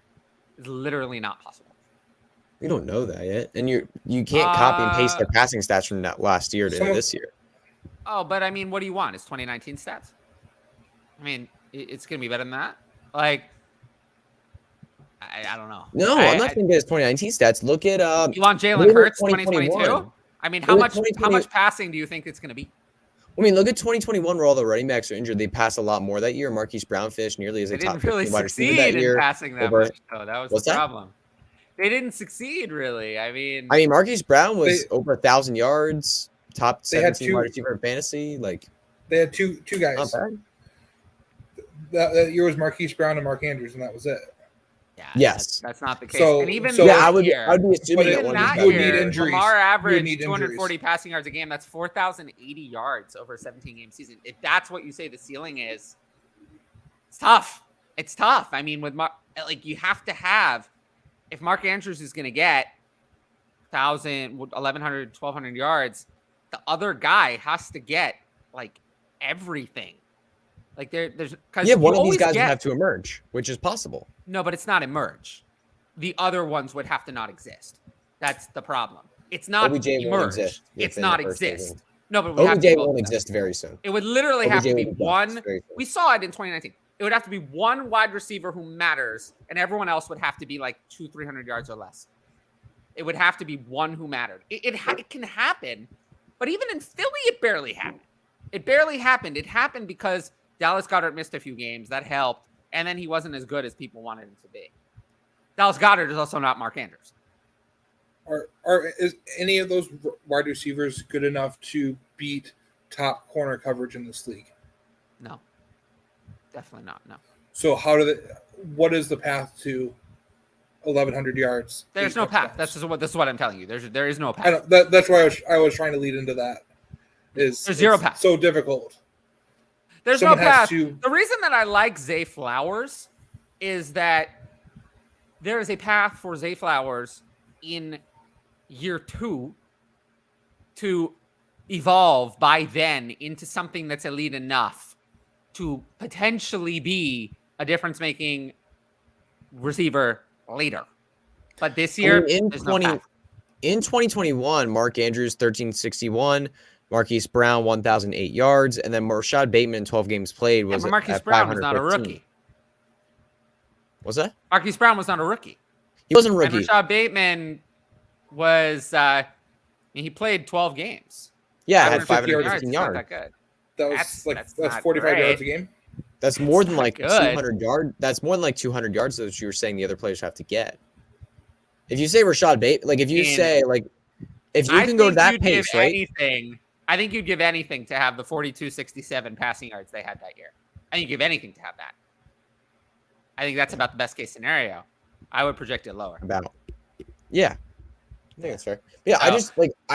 It's literally not possible. We don't know that yet, and you can't copy and paste their passing stats from that last year to this year. Oh, but I mean, what do you want? It's 2019 stats. I mean, it's going to be better than that. Like, I don't know. No, I'm not going to get his 2019 stats. Look at you want Jalen Hurts 2022? I mean, how much passing do you think it's going to be? I mean, look at 2021 where all the running backs are injured. They passed a lot more that year. Marquise Brown finished nearly as a top 15 wide receiver that year. They didn't really succeed in passing that much, though. That was the problem. They didn't succeed, really. I mean, Marquise Brown was over 1,000 yards, top 17 wide receiver in fantasy. Like, they had two guys. Not bad. That year was Marquise Brown and Mark Andrews, and that was it. Yeah, yes, that's not the case. So, and even I would be assuming that one you would need injuries. Lamar averaged 240 passing yards a game. That's 4,080 yards over a 17-game season. If that's what you say the ceiling is, it's tough. It's tough. I mean, with you have to have. If Mark Andrews is going to get 1,000, 1,100, 1,200 yards, the other guy has to get like everything. Like there's one of these guys would have to emerge, which is possible. No, but it's not emerge. The other ones would have to not exist. That's the problem. It's not OBJ emerge. It's not exist. No, but OBJ won't exist very soon. It would literally have to be one. We saw it in 2019. It would have to be one wide receiver who matters, and everyone else would have to be like 200-300 yards or less. It would have to be one who mattered. It can happen, but even in Philly, it barely happened. It barely happened. It happened because Dallas Goedert missed a few games. That helped, and then he wasn't as good as people wanted him to be. Dallas Goedert is also not Mark Andrews. Is any of those wide receivers good enough to beat top corner coverage in this league? No. Definitely not. No. So what is the path to 1,100 yards? There's no path. This is what I'm telling you. There is no path. That's why I was trying to lead into that. There's zero path. So difficult. There's no path. The reason that I like Zay Flowers is that there is a path for Zay Flowers in year 2 to evolve by then into something that's elite enough to potentially be a difference-making receiver later. But this year, in 2021, Mark Andrews, 1,361, Marquise Brown, 1,008 yards, and then Rashad Bateman in 12 games played was Marquise Brown was not a rookie. What's that? Marquise Brown was not a rookie. He wasn't a rookie. And Rashad Bateman was, he played 12 games. Yeah, had 515 yards. Not that good. That's 45 yards a game. That's more than like 200 yards. That's more than like 200 yards that you were saying the other players have to get. If you say Rashad Bateman, like if you say like if you can go to that pace, right? I think you'd give anything to have the 42-67 passing yards they had that year. I think you'd give anything to have that. I think that's about the best case scenario. I would project it lower. Yeah. I think that's fair. Yeah, I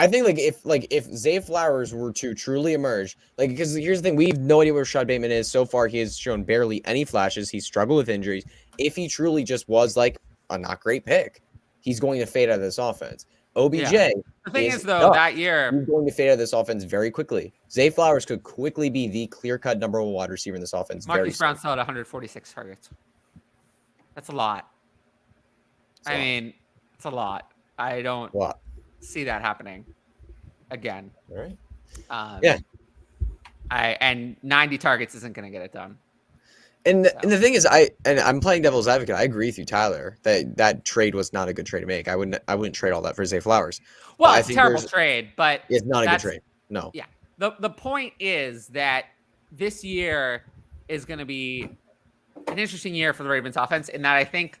think if Zay Flowers were to truly emerge, like because here's the thing, we have no idea where Rashad Bateman is. So far, he has shown barely any flashes. He's struggled with injuries. If he truly just was like a not great pick, he's going to fade out of this offense. OBJ. Yeah. The thing is though, that year he's going to fade out of this offense very quickly. Zay Flowers could quickly be the clear-cut number 1 wide receiver in this offense. Marquise Brown still had 146 targets. That's a lot. It's a lot. I don't see that happening again. All right. Yeah. And 90 targets isn't going to get it done. And the thing is, I'm playing devil's advocate. I agree with you, Tyler, that trade was not a good trade to make. I wouldn't trade all that for Zay Flowers. Well, it's a terrible trade, but it's not a good trade. No. Yeah. The point is that this year is going to be an interesting year for the Ravens offense in that I think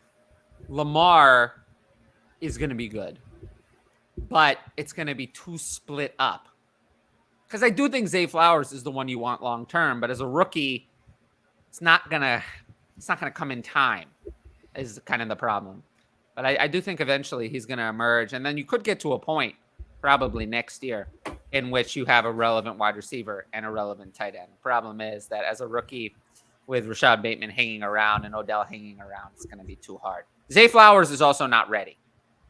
Lamar is going to be good, but it's going to be too split up. Because I do think Zay Flowers is the one you want long term, but as a rookie, it's not gonna come in time, is kind of the problem. But I do think eventually he's gonna emerge, and then you could get to a point, probably next year, in which you have a relevant wide receiver and a relevant tight end. The problem is that as a rookie, with Rashad Bateman hanging around and Odell hanging around, it's gonna be too hard. Zay Flowers is also not ready.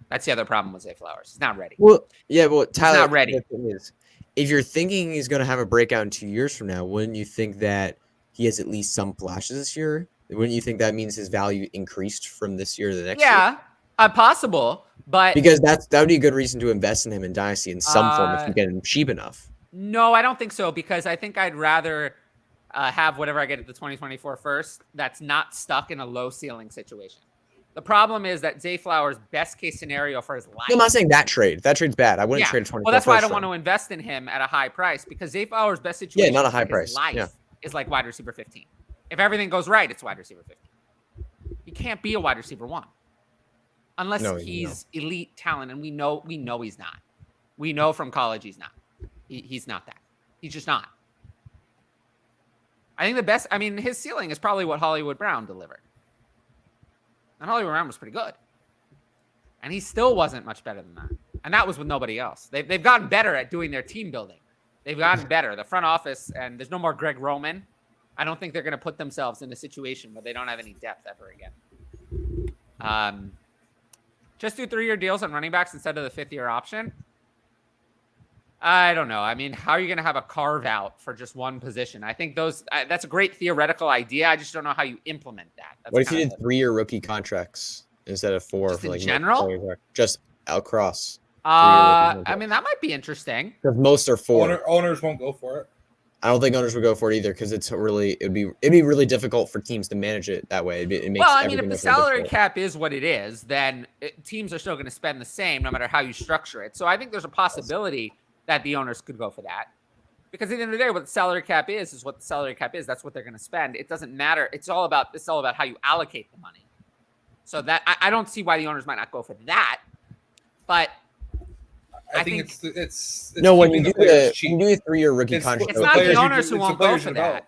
That's the other problem with Zay Flowers. He's not ready. Well, yeah, well, Tyler, he's not ready. If you're thinking he's going to have a breakout in 2 years from now, wouldn't you think that he has at least some flashes this year? Wouldn't you think that means his value increased from this year to the next year? Yeah, possible, but because that would be a good reason to invest in him in Dynasty in some form if you get him cheap enough. No, I don't think so, because I think I'd rather have whatever I get at the 2024 first that's not stuck in a low ceiling situation. The problem is that Zay Flowers' best case scenario for his life. No, I'm not saying that trade. That trade's bad. I wouldn't trade a 24. Well, that's why I don't want to invest in him at a high price, because Zay Flowers' best situation not a high price. Life is like wide receiver 15. If everything goes right, it's wide receiver 15. He can't be a wide receiver 1 unless he's elite talent, and we know he's not. We know from college he's not. He's not that. He's just not. I think his ceiling is probably what Hollywood Brown delivered. And Hollywood Brown was pretty good. And he still wasn't much better than that. And that was with nobody else. They've gotten better at doing their team building. They've gotten better. The front office, and there's no more Greg Roman. I don't think they're going to put themselves in a situation where they don't have any depth ever again. Just do 3-year deals on running backs instead of the 5th-year option. I don't know. I mean, how are you going to have a carve out for just one position? I think that's a great theoretical idea. I just don't know how you implement that. What if you did 3-year rookie contracts instead of 4 just for in general? Just across. I mean, that might be interesting. Because most are 4. Owners won't go for it. I don't think owners would go for it either because it'd be really difficult for teams to manage it that way. It makes if the salary cap is what it is, then teams are still going to spend the same no matter how you structure it. So I think there's a possibility that the owners could go for that. Because at the end of the day, what the salary cap is what the salary cap is. That's what they're going to spend. It doesn't matter. It's all about how you allocate the money. So that I don't see why the owners might not go for that. But I think it's no, when you do a 3-year rookie contract, it's not the owners who won't go for that.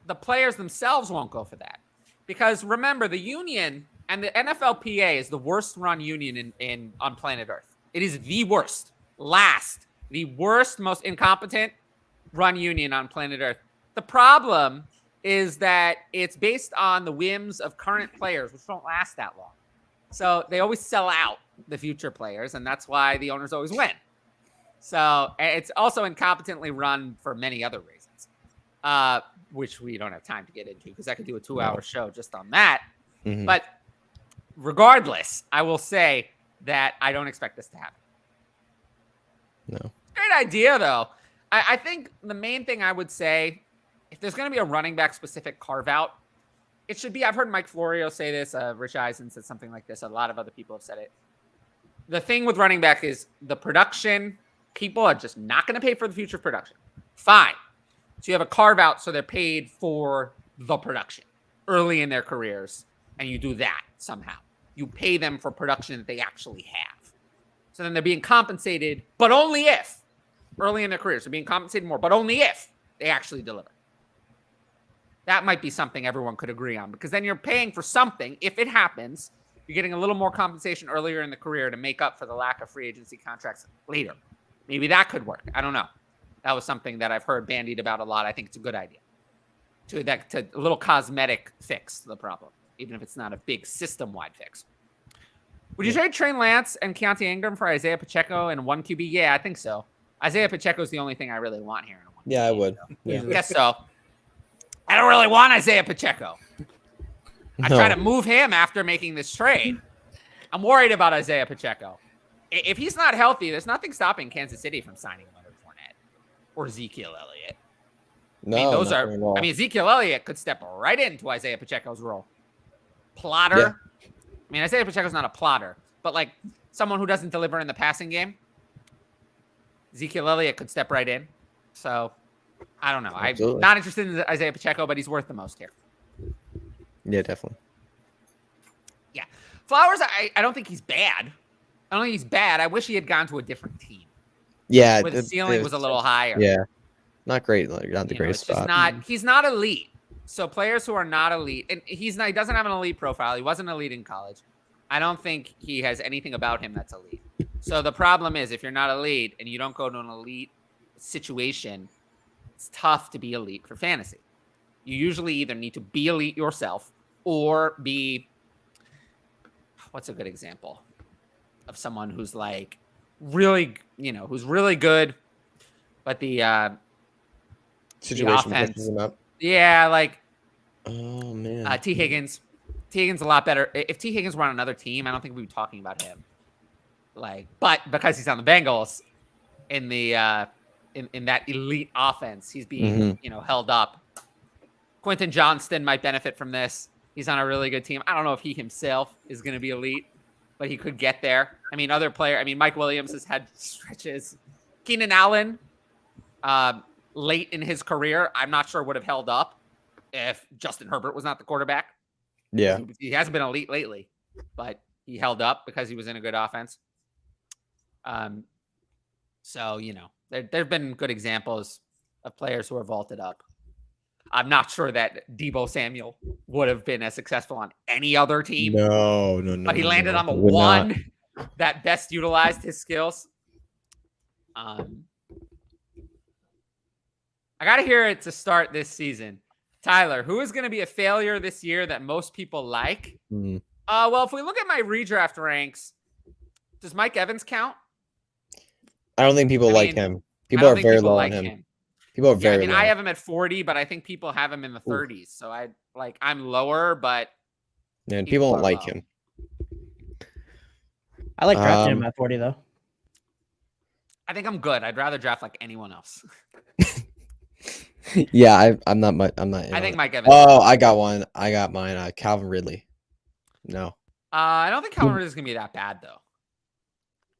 The players themselves won't go for that. Because remember, the union and the NFLPA is the worst run union on planet Earth. It is the worst. The worst, most incompetent run union on planet Earth. The problem is that it's based on the whims of current players, which don't last that long. So they always sell out the future players, and that's why the owners always win. So it's also incompetently run for many other reasons, which we don't have time to get into because I could do a 2-hour show just on that. Mm-hmm. But regardless, I will say that I don't expect this to happen. No. Great idea, though. I think the main thing I would say, if there's going to be a running back specific carve out, it should be, I've heard Mike Florio say this, Rich Eisen said something like this, a lot of other people have said it. The thing with running back is the production, people are just not going to pay for the future production. Fine. So you have a carve out so they're paid for the production early in their careers, and you do that somehow. You pay them for production that they actually have. So then they're being compensated, but only if, early in their careers, they're being compensated more, but only if they actually deliver. That might be something everyone could agree on, because then you're paying for something. If it happens, you're getting a little more compensation earlier in the career to make up for the lack of free agency contracts later. Maybe that could work. I don't know. That was something that I've heard bandied about a lot. I think it's a good idea. To a little cosmetic fix to the problem, even if it's not a big system-wide fix. Would you trade Trey Lance and Keontae Ingram for Isaiah Pacheco and 1 QB? Yeah, I think so. Isaiah Pacheco is the only thing I really want here. Yeah, I would. Yeah. I guess so. I don't really want Isaiah Pacheco. I try to move him after making this trade. I'm worried about Isaiah Pacheco. If he's not healthy, there's nothing stopping Kansas City from signing Leonard Fournette or Ezekiel Elliott. No, I mean, those not are. at all. I mean, Ezekiel Elliott could step right into Isaiah Pacheco's role. Plotter. Yeah. I mean, Isaiah Pacheco's not a plotter, but like someone who doesn't deliver in the passing game, Ezekiel Elliott could step right in. So I don't know. Absolutely. I'm not interested in Isaiah Pacheco, but he's worth the most here. Yeah, definitely. Yeah. Flowers, I don't think he's bad. I don't think he's bad. I wish he had gone to a different team. Yeah, Where the ceiling was a little higher. Yeah, not great. Like, not the greatest it's just spot. he's not elite. So players who are not elite, and he doesn't have an elite profile. He wasn't elite in college. I don't think he has anything about him that's elite. So the problem is, if you're not elite and you don't go to an elite situation, it's tough to be elite for fantasy. You usually either need to be elite yourself or be, what's a good example of someone who's like really, who's really good, but the Situation offense, pushes him up. yeah, like Oh man, T. Higgins. T. Higgins a lot better. If T. Higgins were on another team, I don't think we'd be talking about him. Like, but because he's on the Bengals in the in that elite offense, he's being held up. Quentin Johnston might benefit from this. He's on a really good team. I don't know if he himself is going to be elite, but he could get there. I mean, Mike Williams has had stretches. Keenan Allen, late in his career, I'm not sure would have held up if Justin Herbert was not the quarterback. yeah, He hasn't been elite lately, but he held up because he was in a good offense. So, there have been good examples of players who are vaulted up. I'm not sure that Deebo Samuel would have been as successful on any other team. No. But he landed on the Would one that best utilized his skills. I got to hear it to start this season. Tyler, who is going to be a failure this year that most people like? Well, if we look at my redraft ranks, does Mike Evans count? I don't think people like him. People are very low on him. People are very low. I have him at 40, but I think people have him in the 30s. So I'm lower, but and people don't like him. I like drafting him at 40 though. I think I'm good. I'd rather draft like anyone else. Yeah, I'm not. I think Mike Evans. Oh, I got one. I got mine. Calvin Ridley. No. I don't think Calvin Ridley is gonna be that bad though.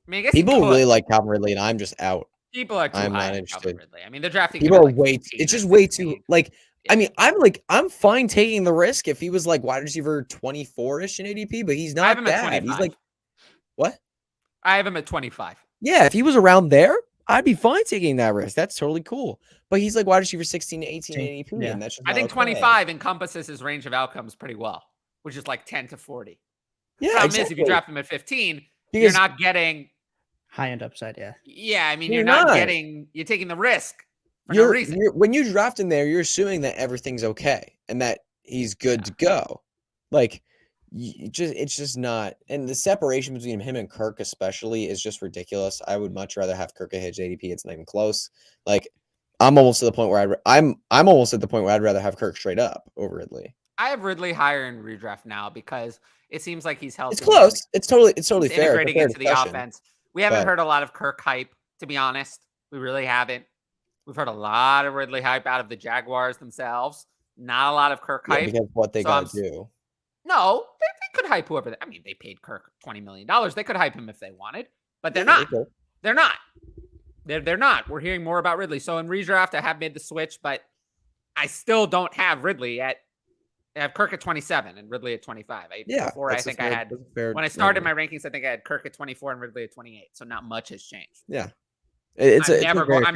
I mean, I guess people really like Calvin Ridley, and I'm just out. People are too I'm high not on interested. Calvin Ridley. I mean, they're drafting. People are like way. It's just way too like. I mean, I'm fine taking the risk if he was like wide receiver 24-ish in ADP, but he's not bad. He's like, what? I have him at 25. Yeah, if he was around there, I'd be fine taking that risk. That's totally cool. But he's like wide receiver 16 to 18 in ADP, and that's just I think 25 encompasses his range of outcomes pretty well, which is like 10 to 40. Yeah, problem is if you draft him at 15, you're not getting high end upside. Yeah. Yeah, I mean, you're taking the risk for no reason. When you draft him there, you're assuming that everything's okay and that he's good to go. Like, it's just not. And the separation between him and Kirk, especially, is just ridiculous. I would much rather have Kirk at his ADP. It's not even close. Like, I'm almost at the point where I'm almost at the point where I'd rather have Kirk straight up over Ridley. I have Ridley higher in redraft now because it seems like he's healthy. It's close. It's totally fair. Integrating into the offense. We haven't heard a lot of Kirk hype, to be honest. We really haven't. We've heard a lot of Ridley hype out of the Jaguars themselves. Not a lot of Kirk hype. Because what they got to do. No, they could hype whoever. I mean, they paid Kirk $20 million. They could hype him if they wanted, but they're not. They're not. They're not. We're hearing more about Ridley. So in redraft, I have made the switch, but I still don't have Ridley I have Kirk at 27 and Ridley at 25. Before I think I had when I started my rankings, I think I had Kirk at 24 and Ridley at 28. So not much has changed. Yeah. I'm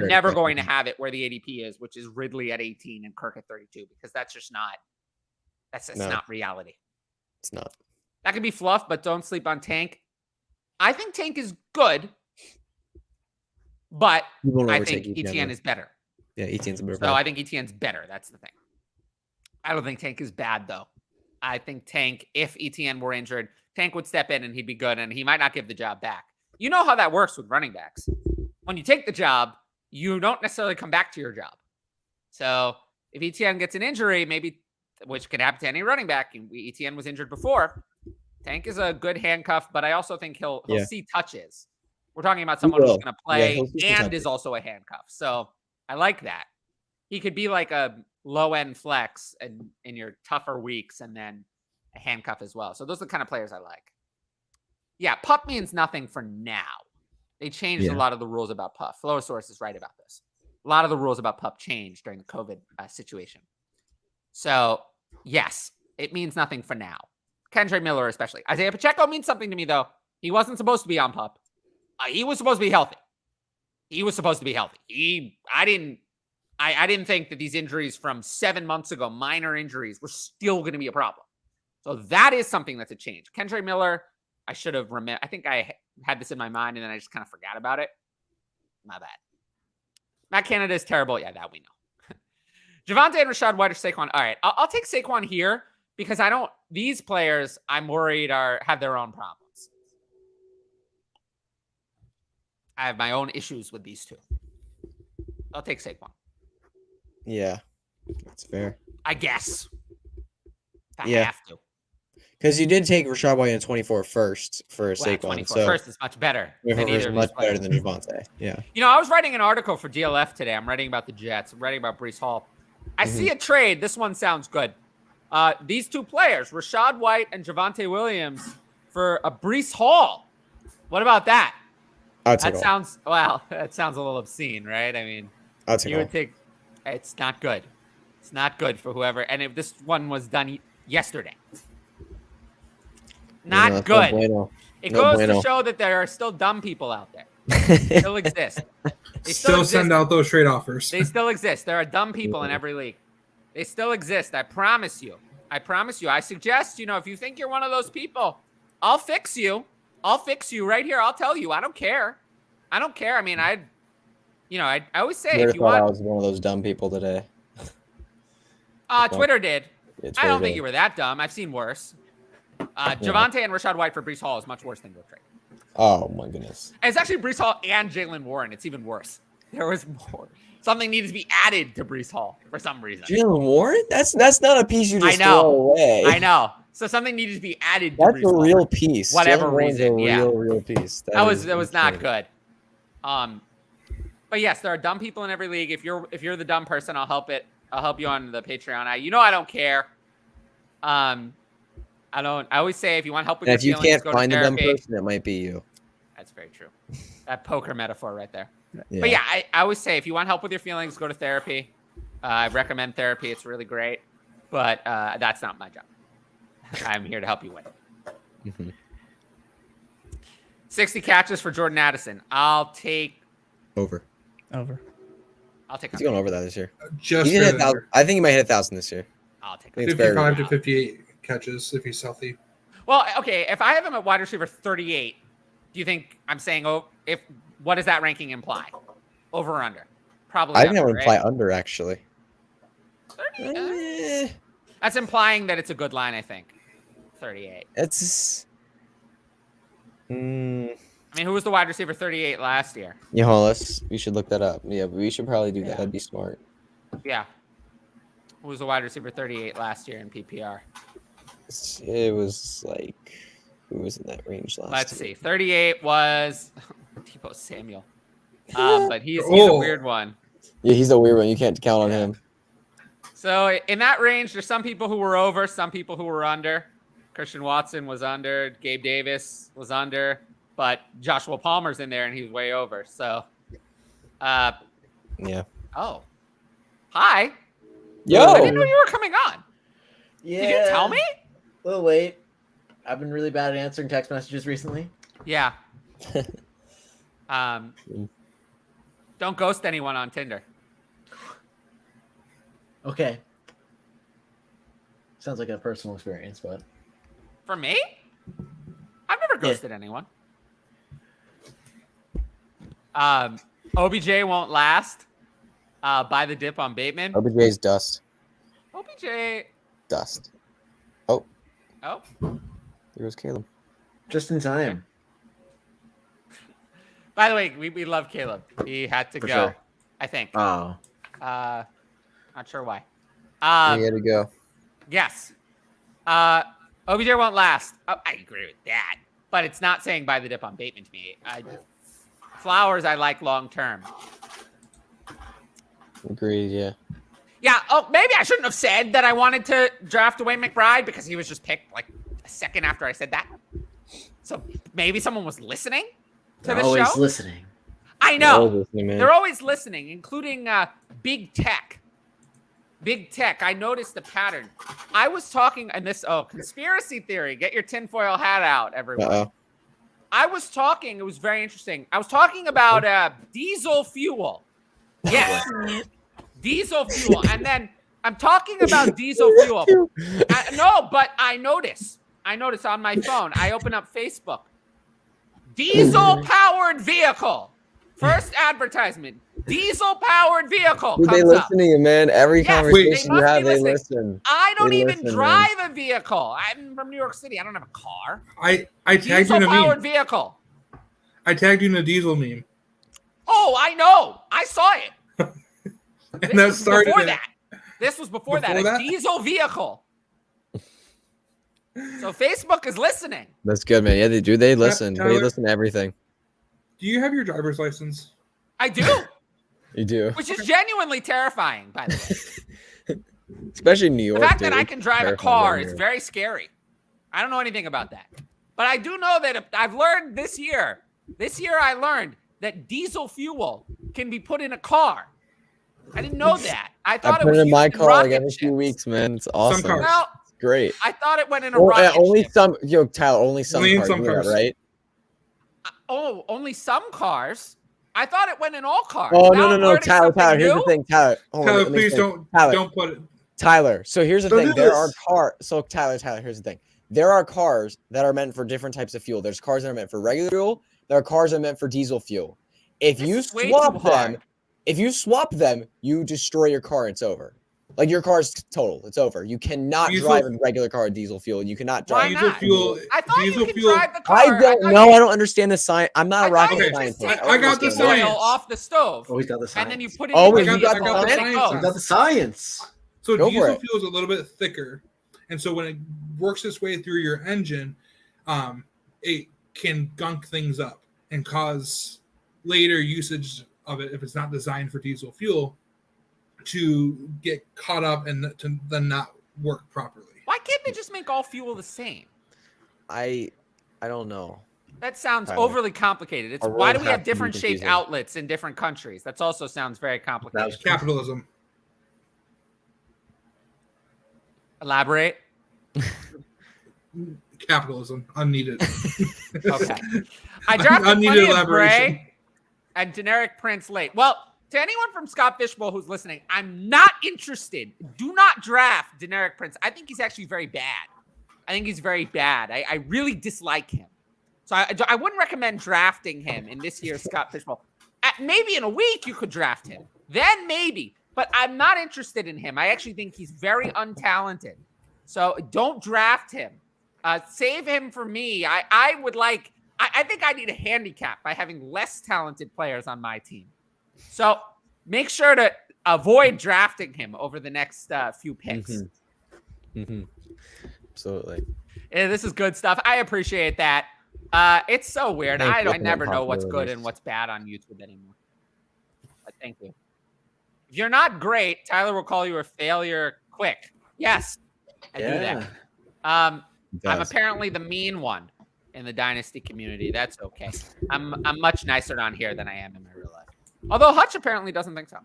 never going to have it where the ADP is, which is Ridley at 18 and Kirk at 32, because that's just not not reality. It's not. That could be fluff, but don't sleep on Tank. I think Tank is good, but I think ETN is better. Yeah, ETN's better. So I think ETN's better. That's the thing. I don't think Tank is bad, though. I think Tank, if ETN were injured, Tank would step in and he'd be good, and he might not give the job back. You know how that works with running backs. When you take the job, you don't necessarily come back to your job. So if ETN gets an injury, maybe, which could happen to any running back, and ETN was injured before, Tank is a good handcuff, but I also think he'll see touches. We're talking about someone who's going to play and is also a handcuff. So I like that. He could be like a low-end flex and in your tougher weeks, and then a handcuff as well. So those are the kind of players I like. Yeah, pup means nothing for now. They changed a lot of the rules about pup. Flowsource is right about this. A lot of the rules about pup changed during the COVID situation. So, yes, it means nothing for now. Kendra Miller especially. Isaiah Pacheco means something to me, though. He wasn't supposed to be on pup. He was supposed to be healthy. I didn't think that these injuries from 7 months ago, minor injuries, were still going to be a problem. So that is something that's a change. Kendra Miller, I should have remembered. I think I had this in my mind, and then I just kind of forgot about it. My bad. Matt Canada is terrible. Yeah, that we know. Javonte and Rashad White or Saquon. All right, I'll take Saquon here because these players I'm worried have their own problems. I have my own issues with these two. I'll take Saquon. Yeah, that's fair. I guess. If I have to. Because you did take Rashad White in 24 first for Saquon. 24 so first is much better. Is much better than Javonte. Yeah. I was writing an article for DLF today. I'm writing about the Jets. I'm writing about Breece Hall. I see a trade. This one sounds good. These two players, Rashad White and Javonte Williams, for a Breece Hall. What about that? That sounds a little obscene, right? I mean, you would think it's not good. It's not good for whoever. And if this one was done yesterday. Not good. It goes to show that there are still dumb people out there. They still exist. They still send out those trade offers. They still exist. There are dumb people in every league. They still exist. I promise you. I suggest, if you think you're one of those people, I'll fix you. Right here. I'll tell you. I don't care. I mean, I always say if you want. I was one of those dumb people today. Twitter did. I don't think you were that dumb. I've seen worse. Javonte and Rashad White for Breece Hall is much worse than your trade. Oh my goodness! And it's actually Breece Hall and Jaylen Warren. It's even worse. There was more. Something needed to be added to Breece Hall for some reason. Jaylen Warren? That's not a piece you just throw away. I know. So something needed to be added. That's a real piece. Whatever reason, real piece. That was not good. But yes, there are dumb people in every league. If you're the dumb person, I'll help you on the Patreon. I don't care. I always say if you want help with your feelings, if you can't go find to a dumb therapy. person, it might be you. That's very true. That poker metaphor right there. Yeah. But yeah, I always say if you want help with your feelings, go to therapy. I recommend therapy. It's really great. But that's not my job. I'm here to help you win. Mm-hmm. 60 catches for Jordan Addison. I'll take over. I'll take. He's going over that this year. Just I think he might hit 1,000 this year. I'll take 55 to 58 catches if he's healthy. Well, okay. If I have him at wide receiver 38, do you think I'm saying what does that ranking imply? Over or under? Probably. I think that would imply under actually. 30, that's implying that it's a good line. I think 38. It's. I mean, who was the wide receiver 38 last year? We should look that up. Yeah, but we should probably do that. That'd be smart. Yeah. Who was the wide receiver 38 last year in PPR? It was like, who was in that range last year? Let's see. 38 was Deebo Samuel. But he's a weird one. Yeah, he's a weird one. You can't count on him. So in that range, there's some people who were over, some people who were under. Christian Watson was under. Gabe Davis was under. But Joshua Palmer's in there, and he was way over. So, yeah. Oh. Hi. Yo. I didn't know you were coming on. Yeah. Did you tell me? Well, wait. I've been really bad at answering text messages recently. Yeah. Don't ghost anyone on Tinder. Okay. Sounds like a personal experience, but. For me? I've never ghosted anyone. OBJ won't last. Buy the dip on Bateman. OBJ's dust. OBJ. Dust. Oh. There goes Caleb. Just in time. By the way, we love Caleb. He had to go, sure. I think. Oh. Not sure why. He had to go. Yes. OBJ won't last. Oh, I agree with that. But it's not saying buy the dip on Bateman to me. Flowers I like long term. Agreed. Yeah. Yeah. Oh, maybe I shouldn't have said that I wanted to draft away McBride because he was just picked like a second after I said that. So maybe someone was listening to They're the always show. listening. I know. Listening, man. They're always listening, including big tech. Big tech. I noticed the pattern. I was talking, and this, conspiracy theory. Get your tinfoil hat out, everyone. Uh-oh. I was talking, it was very interesting. I was talking about diesel fuel. Yes. Diesel fuel. And then I'm talking about diesel fuel. No, but I notice on my phone, I open up Facebook. Diesel-powered vehicle. First advertisement. Diesel-powered vehicle Dude, comes they listen to you, man. Every Yes, conversation they you must have, be they listening. listen. I don't They even listen, drive a vehicle. I'm from New York City. I don't have a car. I tagged you in a Diesel-powered meme. vehicle. I tagged you in a diesel meme. Oh, I know. I saw it. And that started before it. that. This was before that. Before A that? diesel vehicle. So Facebook is listening. That's good, man. Yeah, they do. They listen. They Tyler? listen to everything. Do you have your driver's license? I do, You do. which is genuinely terrifying, by the way. Especially in New York. The fact dude. that I can drive a Terrifying car down is here. very scary. I don't know anything about that. But I do know that I've learned this year. This year I learned that diesel fuel can be put in a car. I didn't know that. I I thought it put was it in my used car like rocket every few ships. weeks, man. It's awesome. cars. Well, It's great. I thought it went in a Well, rocket only ship. some, Tyler. Only some Only in cars, some do that, cars. right? Oh, only some cars? I thought it went in all cars. Oh Now no, I'm no. learning Tyler, something here's the new? thing, Tyler. Hold on, Tyler, let me please explain. Tyler, don't put it. Tyler. So here's the Don't thing. do There are this. cars. So Tyler, here's the thing. There are cars that are meant for different types of fuel. There's cars that are meant for regular fuel. There are cars that are meant for diesel fuel. If This you is way too swap hard. them, you destroy your car. It's over. Like your car's total. It's over. You cannot Diesel- drive a regular car with diesel fuel. You cannot Why drive. Diesel not? fuel. I thought diesel you could fuel. drive the car. I don't thought know. you- I don't understand the science. I'm not a I thought rocket you just scientist. take I got the oil science. off the stove, Oh, he's got the science. and then you put it Oh, in wait, the you got vehicle, the and then it science? goes. He's got the science. So Go for diesel it. fuel is a little bit thicker, and so when it works its way through your engine, it can gunk things up and cause later usage of it, if it's not designed for diesel fuel, to get caught up and to then not work properly. Why can't they just make all fuel the same? I don't know. That sounds Tyler. overly complicated. It's Our why world do we have has to be different shaped confusing. outlets in different countries? That also sounds very complicated. was- Capitalism. Elaborate. Capitalism. Unneeded. Okay. I drafted Unneeded plenty of elaboration. Gray and generic Prince late. Well, to anyone from Scott Fishbowl who's listening, I'm not interested. Do not draft generic Prince. I think he's actually very bad. I really dislike him. So I wouldn't recommend drafting him in this year's Scott Fishbowl. Maybe in a week you could draft him. Then maybe. But I'm not interested in him. I actually think he's very untalented. So don't draft him. Save him for me. I think I need a handicap by having less talented players on my team. So make sure to avoid drafting him over the next few picks. Absolutely. Yeah, this is good stuff. I appreciate that. It's so weird. Thank you. I never know what's good Possibilities. and what's bad on YouTube anymore. But thank you. If you're not great, Tyler will call you a failure quick. Yes, I do that. I'm apparently the mean one in the Dynasty community. That's okay. I'm much nicer on here than I am in my real life. Although Hutch apparently doesn't think so.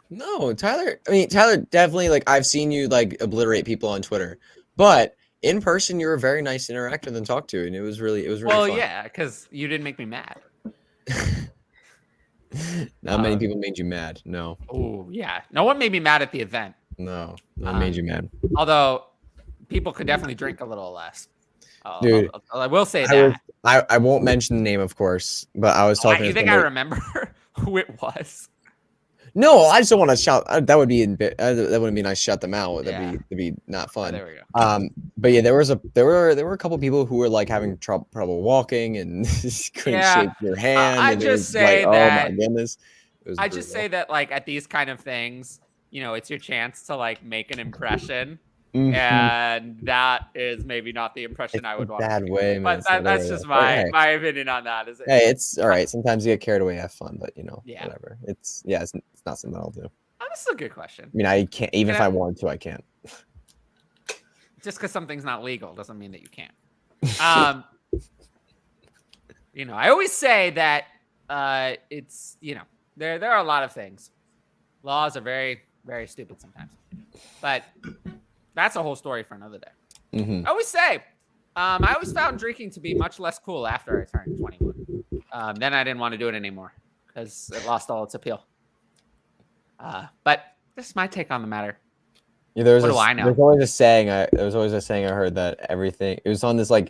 No, Tyler. I mean, Tyler definitely, like, I've seen you like obliterate people on Twitter, but in person, you were very nice to interact with and talk to, and it was really well, fun. yeah, because you didn't make me mad. Not many people made you mad. No, Oh, yeah. No one made me mad at the event. no made you mad. Although people could definitely drink a little less. Dude, I will say that. I won't mention the name, of course, but I was talking. You to think I somebody- remember who it was? No, I just don't want to shout. That would be that wouldn't be nice. Shut them out. That'd be not Oh, fun. there we go. But yeah, there were a couple people who were like having trouble walking and couldn't Yeah. shake your hand. I and it just was say like, that- oh my goodness. It was I just brutal. say that like at these kind of things, it's your chance to like make an impression. And that is maybe not the impression I would want. Bad way, man. But that's just my opinion on that. Is it? Hey, it's all right. Sometimes you get carried away, have fun, but whatever. It's it's not something I'll do. That's a good question. I mean, I can't even if I wanted to, I can't. Just because something's not legal doesn't mean that you can't. I always say that it's there are a lot of things. Laws are very, very stupid sometimes, but that's a whole story for another day. Mm-hmm. I always say, I always found drinking to be much less cool after I turned 21. Then I didn't want to do it anymore because it lost all its appeal. But this is my take on the matter. Yeah, what do I know? There's always a saying. There was always a saying I heard that everything. It was on this I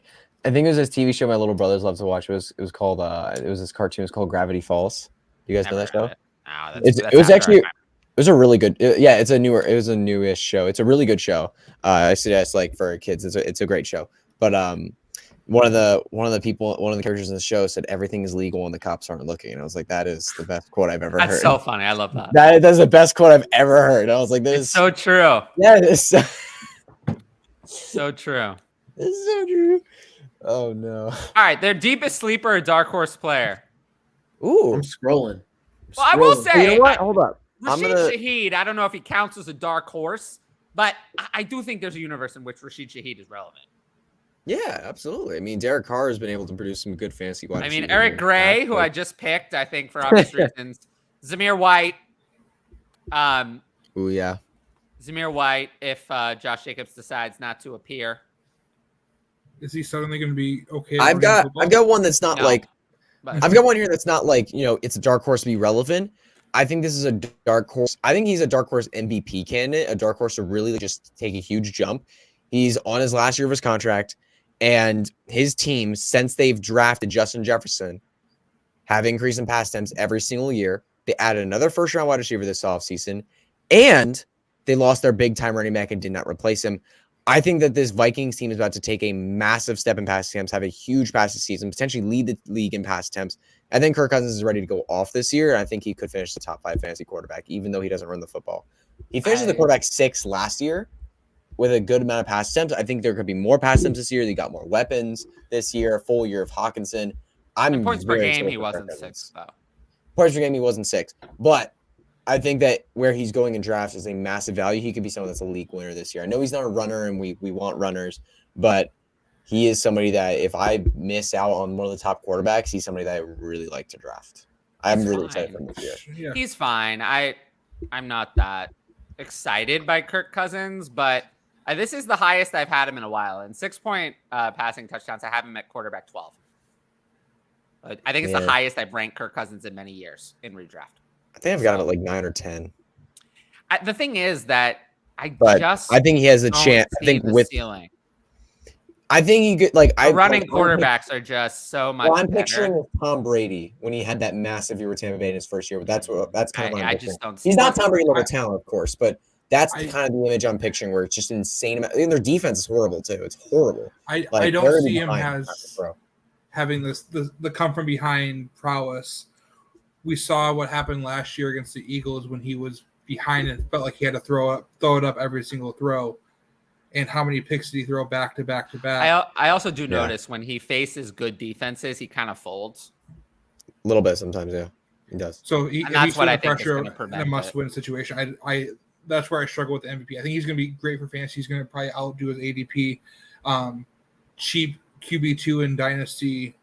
think it was this TV show my little brothers love to watch. It was called. It was this cartoon. It was called Gravity Falls. You guys know that show? No, it was actually. It was a really good. It was a newish show. It's a really good show. I suggest for kids. It's a great show. But one of the characters in the show said everything is legal and the cops aren't looking. And I was like, that is the best quote I've ever heard. That's so funny. I love that. That's the best quote I've ever heard. I was like, this is so true. Yeah, it is so true. It's so true. Oh no. All right, their deepest sleeper or dark horse player. Ooh. I'm scrolling. Well, I will say, you know what? Hold up. Rashid Shaheed, I don't know if he counts as a dark horse, but I do think there's a universe in which Rashid Shaheed is relevant. Yeah, absolutely. I mean, Derek Carr has been able to produce some good fantasy wide receivers. I mean, Eric Gray, who I just picked, I think for obvious reasons. Zamir White. Ooh, yeah. Zamir White, if Josh Jacobs decides not to appear. Is he suddenly going to be okay? I've got one that's not I've got one here that's not it's a dark horse to be relevant. I think this is a dark horse. I think he's a dark horse MVP candidate, a dark horse to really just take a huge jump. He's on his last year of his contract, and his team, since they've drafted Justin Jefferson, have increased in pass attempts every single year. They added another first-round wide receiver this offseason, and they lost their big-time running back and did not replace him. I think that this Vikings team is about to take a massive step in pass attempts, have a huge passing season, potentially lead the league in pass attempts. I think Kirk Cousins is ready to go off this year, and I think he could finish the top 5 fantasy quarterback, even though he doesn't run the football. He finished the quarterback 6 last year with a good amount of pass attempts. I think there could be more pass attempts this year. They got more weapons this year, a full year of Hawkinson. And points per game, he wasn't 6, though. Points per game, he wasn't 6. But I think that where he's going in drafts is a massive value. He could be someone that's a league winner this year. I know he's not a runner, and we want runners, but he is somebody that if I miss out on one of the top quarterbacks, he's somebody that I really like to draft. I'm really excited for him this year. Yeah. He's fine. I'm not that excited by Kirk Cousins, but this is the highest I've had him in a while. And 6-point passing touchdowns, I have him at quarterback 12. I think it's the highest I've ranked Kirk Cousins in many years in redraft. I think I've got him at 9 or 10. The thing is that I think he has a chance. I think with ceiling. I think he could running quarterbacks are just so much. Well, I'm picturing Tom Brady when he had that massive year with Tampa Bay in his first year. But that's kind of what I'm picturing. Just don't see He's not Tom Brady level talent, of course, but that's kind of the image I'm picturing, where it's just insane. And their defense is horrible too. It's horrible. I don't see him as having the come from behind prowess. We saw what happened last year against the Eagles when he was behind and felt like he had to throw it up every single throw. And how many picks did he throw back to back to back? I also do notice when he faces good defenses, he kind of folds. A little bit sometimes, yeah. He does. So that's what I think pressure is going to prevent in a must-win situation. I that's where I struggle with the MVP. I think he's going to be great for fantasy. He's going to probably outdo his ADP. Cheap QB2 in Dynasty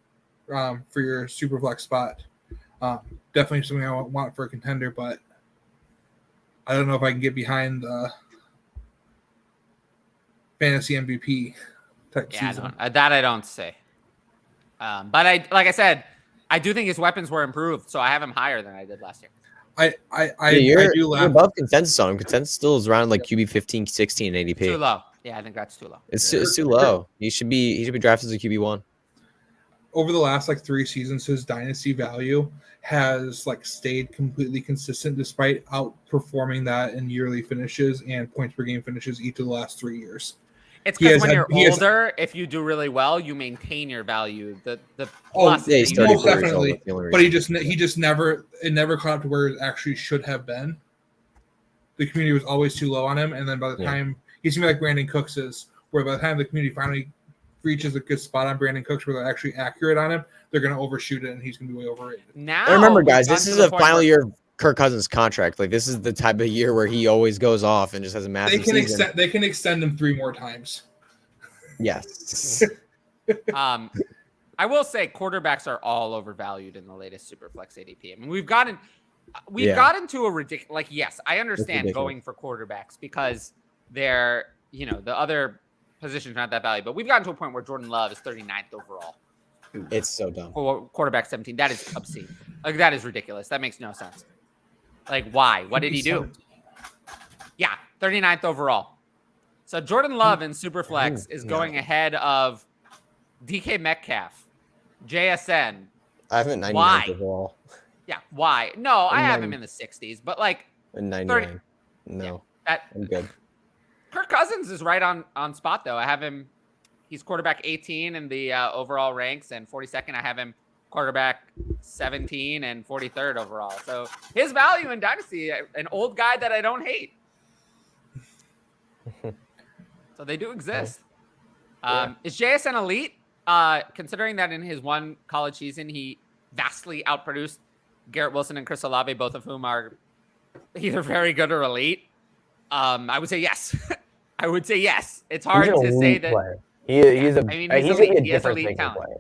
for your super flex spot. Definitely something I want for a contender, but I don't know if I can get behind the fantasy MVP type season. That I don't say. But like I said, I do think his weapons were improved, so I have him higher than I did last year. I do laugh. You're above consensus on him. Consensus still is around QB 15, 16 ADP. Too low. Yeah, I think that's too low. It's too low. He should be drafted as a QB1. Over the last 3 seasons, his dynasty value has stayed completely consistent despite outperforming that in yearly finishes and points per game finishes each of the last 3 years. It's because when you're older, if you do really well, you maintain your value. The plus most definitely. But it never caught up to where it actually should have been. The community was always too low on him, and then by the time He's going to be like Brandon Cooks is, where by the time the community finally reaches a good spot on Brandon Cooks where they're actually accurate on him, they're going to overshoot it, and he's going to be way overrated. Now, And remember, we've guys, gotten this to is the a point final where- year of Kirk Cousins' contract. Like, this is the type of year where he always goes off and just has a massive season. They can extend him 3 more times. Yes. I will say quarterbacks are all overvalued in the latest Superflex ADP. I mean, we've gotten to a ridiculous. Like, yes, I understand going for quarterbacks because they're, the other positions are not that valuable. But we've gotten to a point where Jordan Love is 39th overall. It's so dumb. Quarterback 17. That is obscene. Like, that is ridiculous. That makes no sense. Like, why? What did he do? Yeah, 39th overall. So Jordan Love in Superflex is going ahead of DK Metcalf, JSN. I have him at 99th Why? overall. Yeah, why? No, I have him in the 60s, but like And 99. No, I'm good. Kirk Cousins is right on spot though. I have him. He's quarterback 18 in the overall ranks, and 42nd. I have him quarterback 17 and 43rd overall. So his value in Dynasty, an old guy that I don't hate. So they do exist. Is JSN elite? Considering that in his one college season, he vastly outproduced Garrett Wilson and Chris Olave, both of whom are either very good or elite. I would say yes. I would say yes. It's hard to say that. Player. He's elite. He has elite talent. Player.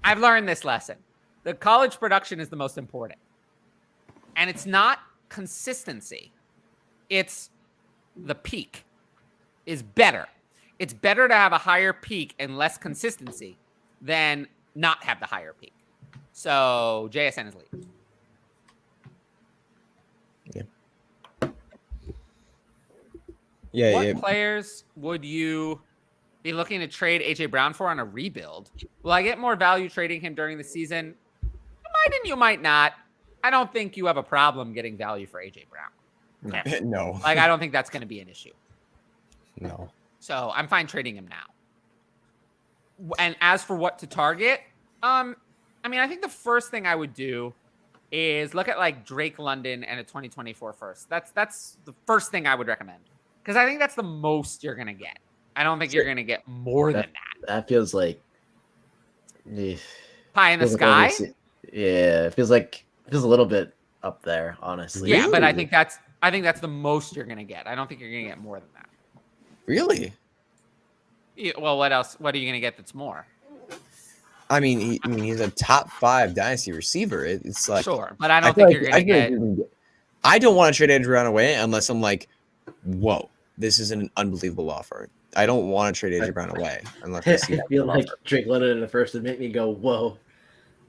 I've learned this lesson. The college production is the most important. And it's not consistency. It's the peak is better. It's better to have a higher peak and less consistency than not have the higher peak. So JSN is lead. Yeah. What players would you be looking to trade AJ Brown for on a rebuild? Will I get more value trading him during the season? You might and you might not. I don't think you have a problem getting value for AJ Brown. No. Like, I don't think that's going to be an issue. No. So I'm fine trading him now. And as for what to target, I think the first thing I would do is look at like Drake London and a 2024 first. That's the first thing I would recommend, because I think that's the most you're gonna get. I don't think you're gonna get more than that. That feels like Pie in the sky. Yeah, it feels a little bit up there, honestly. Yeah, but I think that's the most you're gonna get. I don't think you're gonna get more than that. Really? Yeah, well, what else? What are you gonna get that's more? I mean, he's a top 5 dynasty receiver. It's like, sure, but I don't think you're gonna get. I don't want to trade Andrew Brown away unless I'm like, whoa, this is an unbelievable offer. I don't want to trade AJ Brown away unless I see that. I feel like offer. Drake London in the first would make me go, whoa.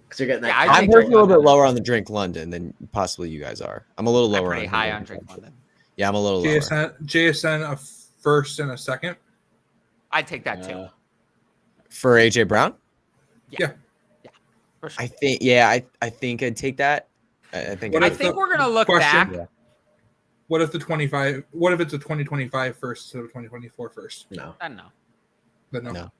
Because you're getting that. Yeah, I'm personally a little bit lower on the Drake London than possibly you guys are. I'm a little lower. I'm pretty high on Drake London. Yeah, I'm a little lower. JSN a first and a second. I'd take that too. For AJ Brown? Yeah. For sure. I think I'd take that. I think we're gonna look back. Yeah. What if it's a 2025 first instead of 2024 first? No. I don't know. Then no. No.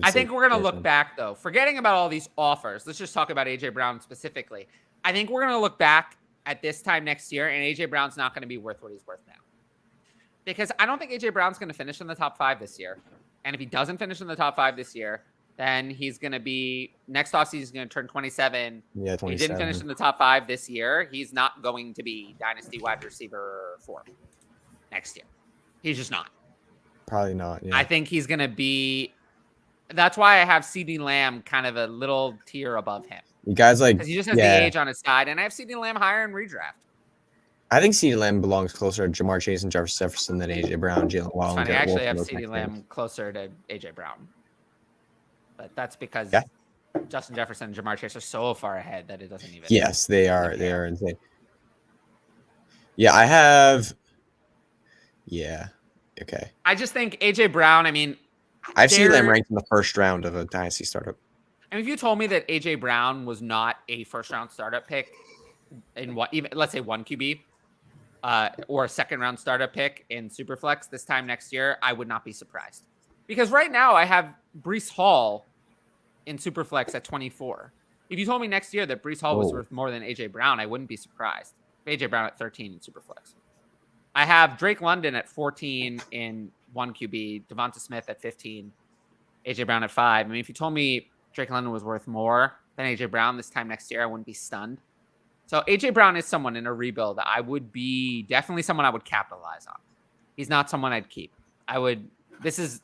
I think we're going to look back, though. Forgetting about all these offers, let's just talk about A.J. Brown specifically. I think we're going to look back at this time next year, and A.J. Brown's not going to be worth what he's worth now. Because I don't think A.J. Brown's going to finish in the top 5 this year. And if he doesn't finish in the top 5 this year, then he's going to be – next offseason he's going to turn 27. Yeah, 27. He didn't finish in the top 5 this year. He's not going to be Dynasty wide receiver 4 next year. He's just not. Probably not. Yeah. I think he's going to be – that's why I have CeeDee Lamb kind of a little tier above him. You guys like – because he just has the age on his side, and I have CeeDee Lamb higher in redraft. I think CeeDee Lamb belongs closer to Jamar Chase and Jefferson than AJ Brown, Jalen Waddle. It's funny. I actually have CeeDee Lamb closer to AJ Brown, but that's because Justin Jefferson and Jamar Chase are so far ahead that it doesn't even. Yes, they are. They are insane. Yeah, I have. Yeah. Okay. I just think AJ Brown. I mean, I've seen Lamb ranked in the first round of a dynasty startup. I mean, if you told me that AJ Brown was not a first round startup pick in what, even let's say 1 QB. Or a second round startup pick in Superflex this time next year, I would not be surprised. Because right now I have Breece Hall in Superflex at 24. If you told me next year that Breece Hall was worth more than AJ Brown, I wouldn't be surprised. AJ Brown at 13 in Superflex. I have Drake London at 14 in 1 QB, Devonta Smith at 15, AJ Brown at 5. I mean, if you told me Drake London was worth more than AJ Brown this time next year, I wouldn't be stunned. So AJ Brown is someone in a rebuild that I would be definitely someone I would capitalize on. He's not someone I'd keep. This is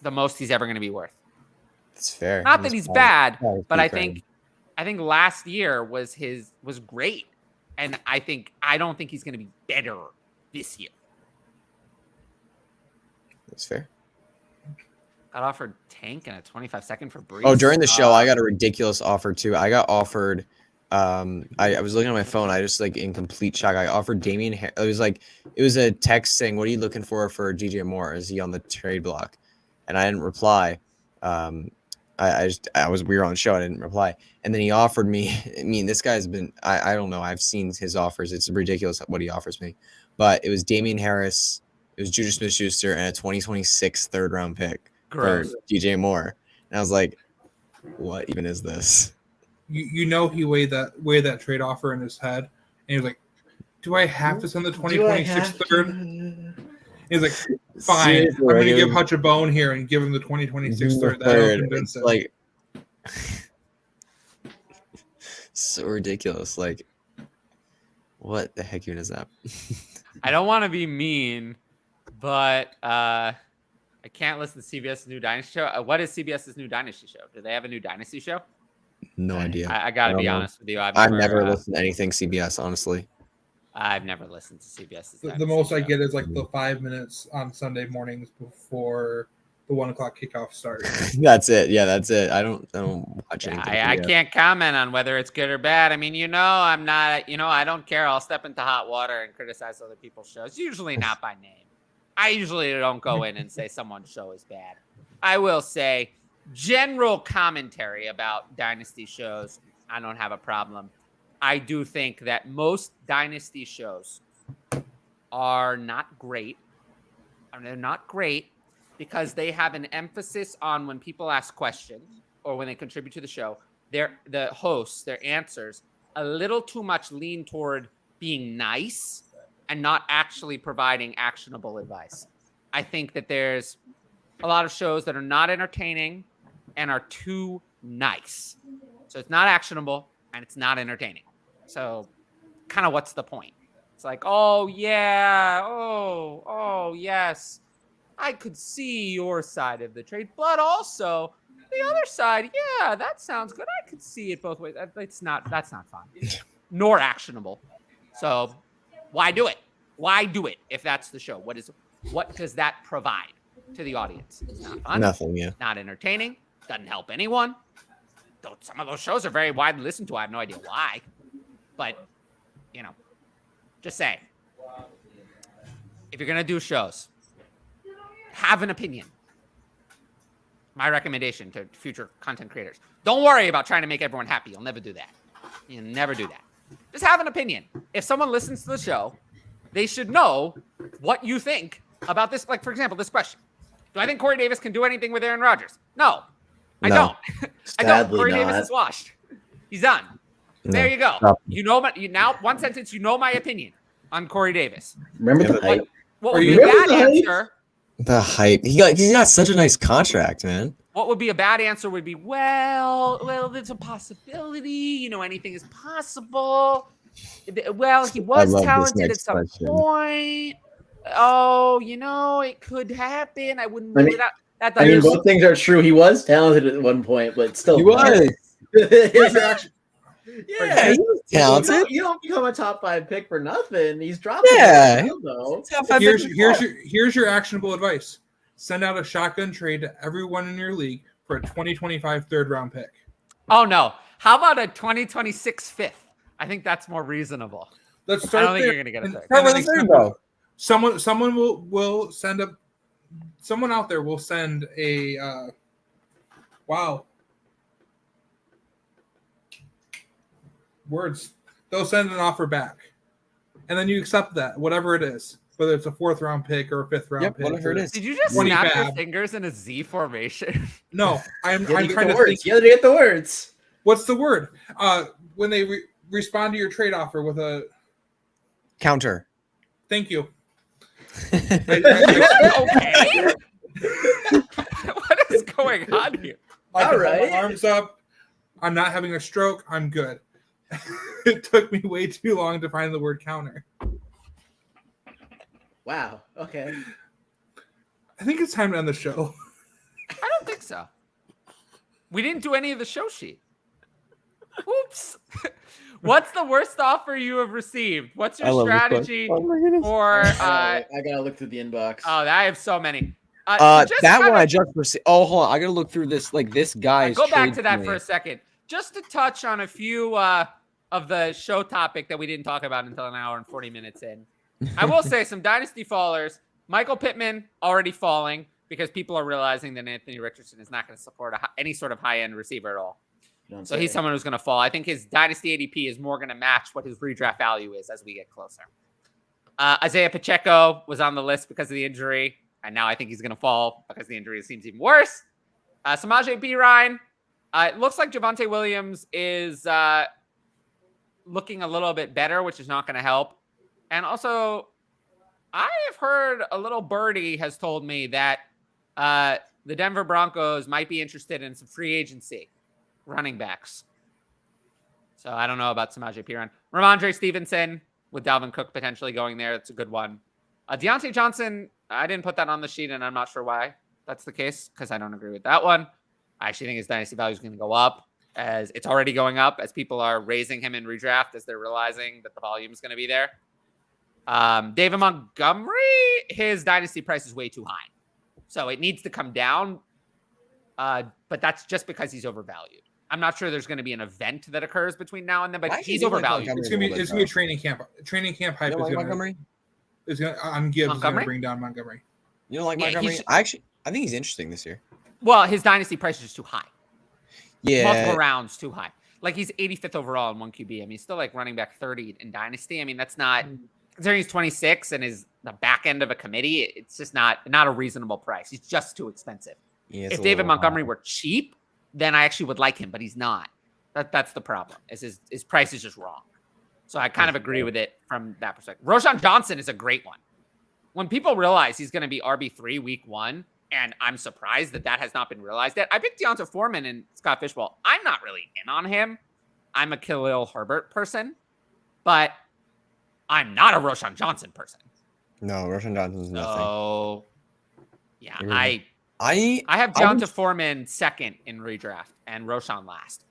the most he's ever going to be worth. That's fair. Not that he's bad, but I think think last year was great. And I don't think he's going to be better this year. that's fair. Got offered Tank and a 25-second for Brees. Oh, during the show, I got a ridiculous offer too. I got offered. I was looking at my phone. I just in complete shock. I offered Damian. It was a text saying, "What are you looking for DJ Moore? Is he on the trade block?" And I didn't reply. We were on the show. I didn't reply. And then he offered me. I mean, this guy's been. I don't know. I've seen his offers. It's ridiculous what he offers me. But it was Damian Harris. It was Juju Smith-Schuster and a 2026 third-round pick for DJ Moore. And I was like, "What even is this?" He weighed that trade offer in his head, and he was like, "Do I have to send the 2026 third?" He's like, "Fine, seriously, I'm going to give Hutch a bone here and give him the 2026 third." That'll convince him. Like, so ridiculous. Like, what the heck even is that? I don't want to be mean, but I can't listen to CBS's new Dynasty show. What is CBS's new Dynasty show? Do they have a new Dynasty show? No idea. I got to be honest with you. I've never listened to anything CBS, honestly. I've never listened to CBS's. The most I get is the 5 minutes on Sunday mornings before the 1 o'clock kickoff starts. That's it. Yeah, that's it. I don't watch anything. I can't comment on whether it's good or bad. I mean, I'm not. I don't care. I'll step into hot water and criticize other people's shows. Usually not by name. I usually don't go in and say someone's show is bad. I will say general commentary about Dynasty shows, I don't have a problem. I do think that most Dynasty shows are not great. They're not great because they have an emphasis on when people ask questions or when they contribute to the show, the hosts, their answers, a little too much lean toward being nice and not actually providing actionable advice. I think that there's a lot of shows that are not entertaining and are too nice. So it's not actionable and it's not entertaining. So kind of what's the point? It's like, oh, yeah. Oh, yes. I could see your side of the trade, but also the other side. Yeah, that sounds good. I could see it both ways. That's not fun, nor actionable. So why do it? Why do it if that's the show? What does that provide to the audience? It's not fun. Nothing, yeah. Not entertaining. Doesn't help anyone. Some of those shows are very widely listened to. I have no idea why. But, just saying. If you're going to do shows, have an opinion. My recommendation to future content creators. Don't worry about trying to make everyone happy. You'll never do that. You'll never do that. Just have an opinion. If someone listens to the show, they should know what you think about this. Like, for example, this question. Do I think Corey Davis can do anything with Aaron Rodgers? No. I don't. I don't. Corey Davis is washed. He's done. No. There you go. Now, one sentence, my opinion on Corey Davis. Remember the hype? What would be a bad answer? The hype. He got such a nice contract, man. What would be a bad answer would be, well, there's a possibility. Anything is possible. Well, he was talented at some point. Oh, it could happen. I wouldn't rule it out. Both things are true. He was talented at one point, but still. He was. Yeah, he was talented. You don't become a top 5 pick for nothing. He's dropping. Yeah. Here's your actionable advice. Send out a shotgun trade to everyone in your league for a 2025 third-round pick. Oh, no. How about a 2026 fifth? I think that's more reasonable. Let's start. I don't think you're going to get a third. Start with a third, though. Someone will send a. Someone out there will send a. Wow. Words. They'll send an offer back, and then you accept that, whatever it is, whether it's a 4th-round pick or a 5th-round pick. Whatever it is. Did you just snap your fingers in a Z formation? No, I'm trying to think. You have to get the words. What's the word? When they respond to your trade offer with a counter. Thank you. Okay. What is going on here? I can All hold right. my arms up. I'm not having a stroke. I'm good. It took me way too long to find the word counter. Wow. Okay. I think it's time to end the show. I don't think so. We didn't do any of the show sheet. Oops. What's the worst offer you have received? What's your strategy for? I gotta look through the inbox. Oh, I have so many. That one I just received. Oh, hold on. I gotta look through this. Like this guy's. Go back trade to that plan. for a second, just to touch on a few of the show topic that we didn't talk about until an hour and 40 minutes in. I will say some dynasty fallers. Michael Pittman already falling because people are realizing that Anthony Richardson is not going to support any sort of high-end receiver at all. So he's someone who's going to fall. I think his dynasty ADP is more going to match what his redraft value is as we get closer. Isaiah Pacheco was on the list because of the injury, and now I think he's going to fall because the injury seems even worse. Samaje Perine. It looks like Javonte Williams is looking a little bit better, which is not going to help. And also, I have heard a little birdie has told me that the Denver Broncos might be interested in some free agency running backs. So I don't know about Samaje Perine. Ramondre Stevenson with Dalvin Cook potentially going there. That's a good one. Deontay Johnson, I didn't put that on the sheet, and I'm not sure why that's the case because I don't agree with that one. I actually think his dynasty value is going to go up as it's already going up as people are raising him in redraft as they're realizing that the volume is going to be there. David Montgomery, his dynasty price is way too high. So it needs to come down. But that's just because he's overvalued. I'm not sure there's going to be an event that occurs between now and then, but he's overvalued. It's gonna be a training camp. Training camp hype Montgomery? on Gibbs is gonna bring down Montgomery. You don't like Montgomery? I think he's interesting this year. Well, his dynasty price is just too high. Yeah. Multiple rounds too high. Like he's 85th overall in 1 QB. I mean, he's still like running back 30 in dynasty. I mean, that's not considering he's 26 and is the back end of a committee. It's just not a reasonable price. He's just too expensive. Yeah, if David Montgomery were cheap, then I actually would like him, but he's not. That's the problem. Is his price is just wrong. So I kind of agree with it from that perspective. Roshan Johnson is a great one. When people realize he's going to be RB3 week 1, and I'm surprised that has not been realized yet. I picked Deonta Foreman and Scott Fishbowl. I'm not really in on him. I'm a Khalil Herbert person, but I'm not a Roshan Johnson person. No, Roshan Johnson's nothing. So yeah, I have Deonta Foreman second in redraft and Roshan last.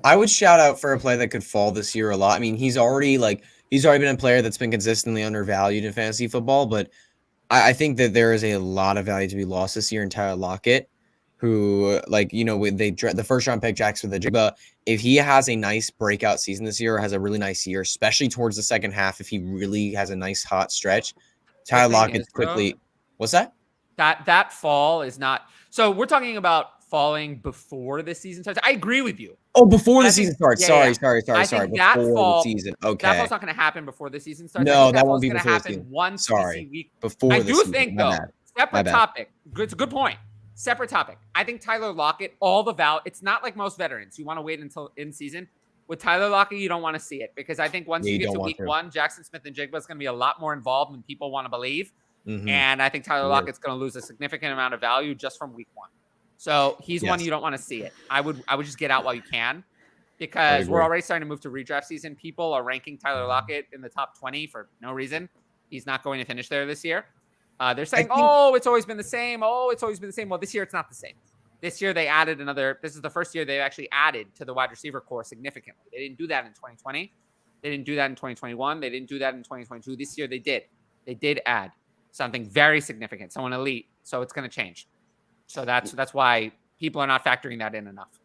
I would shout out for a play that could fall this year a lot. I mean, he's already been a player that's been consistently undervalued in fantasy football, but I think that there is a lot of value to be lost this year in Tyler Lockett, who the first round pick Jackson with the Jigba. If he has a nice breakout season this year or has a really nice year, especially towards the second half, if he really has a nice hot stretch, Tyler Lockett's quickly. What's that? That fall is not. So we're talking about falling before the season starts. I agree with you. Oh, before the season starts. Sorry. Before the season. Okay. That fall's not going to happen before the season starts. No, that won't be going to happen once. Sorry. Week. Before I the do season. think though. Separate topic. It's a good point. Separate topic. I think Tyler Lockett, all the value. It's not like most veterans. You want to wait until in season. With Tyler Lockett, you don't want to see it because I think once you get to week 1, Jackson Smith and Jigba is going to be a lot more involved than people want to believe. Mm-hmm. And I think Tyler Lockett's going to lose a significant amount of value just from week 1. So he's one you don't want to see it. I would just get out while you can because we're already starting to move to redraft season. People are ranking Tyler Lockett in the top 20 for no reason. He's not going to finish there this year. They're saying, it's always been the same. Well, this year it's not the same. This year they added this is the first year they actually added to the wide receiver core significantly. They didn't do that in 2020. They didn't do that in 2021. They didn't do that in 2022. This year they did. They did add something very significant, someone elite. So it's going to change. So that's why people are not factoring that in enough.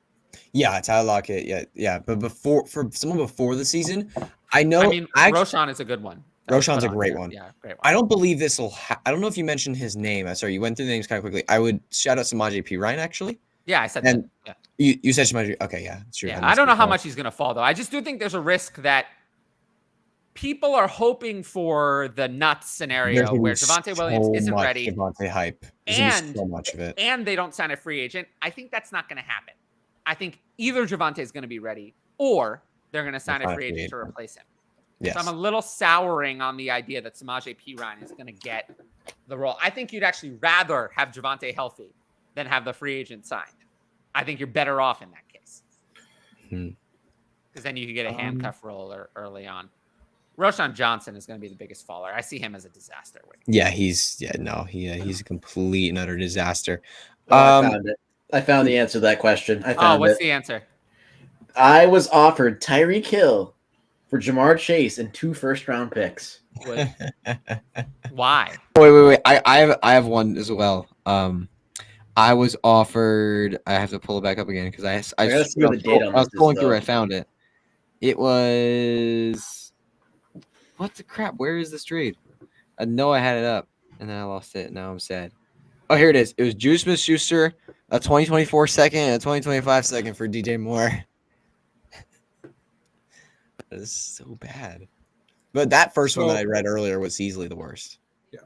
Yeah, Tyler Lockett. Yeah. But for someone before the season, Roshan is a good one. Roshan's a great one. Yeah, great one. I don't believe this will. I don't know if you mentioned his name. Sorry, you went through the names kind of quickly. I would shout out Samaje Perine actually. Yeah, I said that. Yeah. You said Samaje. Okay, yeah, it's true. Yeah, I don't know how much he's going to fall though. I just do think there's a risk that people are hoping for the nuts scenario where Javonte Williams isn't ready. Javonte hype. And so much of it. And they don't sign a free agent. I think that's not going to happen. I think either Javonte is going to be ready or they're going to sign a free agent to replace him. Yes. So I'm a little souring on the idea that Samaje Perine is going to get the role. I think you'd actually rather have Javonte healthy than have the free agent signed. I think you're better off in that case. Because then you could get a handcuff role early on. Roshan Johnson is going to be the biggest faller. I see him as a disaster. Yeah, he's a complete and utter disaster. I found it. I found the answer to that question. What's the answer? I was offered Tyreek Hill for Jamar Chase and 2 first-round picks. Why? Wait. I have one as well. I was offered. I have to pull it back up again because I gotta see what the date on I was this is, pulling through. though. I found it. It was. What the crap? Where is this trade? I know I had it up and then I lost it. Now I'm sad. Oh, here it is. It was Juju Smith-Schuster, a 2024 second and a 2025 second for DJ Moore. That is so bad. But that first one that I read earlier was easily the worst. Yeah.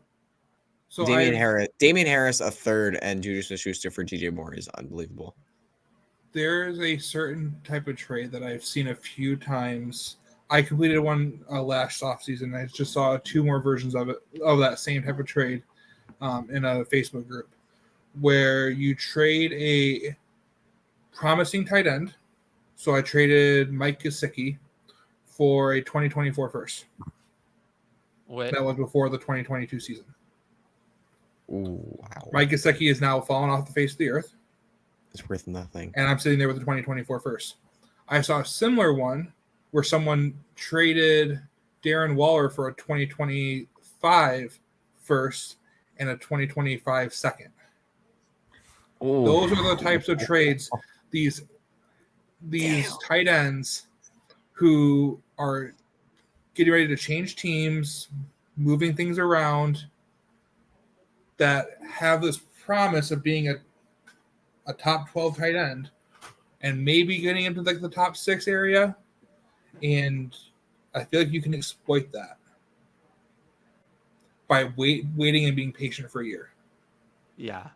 So Damian Harris, a third, and Juju Smith-Schuster for DJ Moore is unbelievable. There is a certain type of trade that I've seen a few times. I completed one last offseason. I just saw 2 more versions of that same type of trade in a Facebook group where you trade a promising tight end. So I traded Mike Gesicki for a 2024 first. That was before the 2022 season. Ooh, wow. Mike Gesicki is now fallen off the face of the earth. It's worth nothing. And I'm sitting there with the 2024 first. I saw a similar one where someone traded Darren Waller for a 2025 first and a 2025 second. Ooh. Those are the types of trades these tight ends who are getting ready to change teams, moving things around, that have this promise of being a top 12 tight end and maybe getting into like the top 6 area. And I feel like you can exploit that by waiting and being patient for a year. Yeah.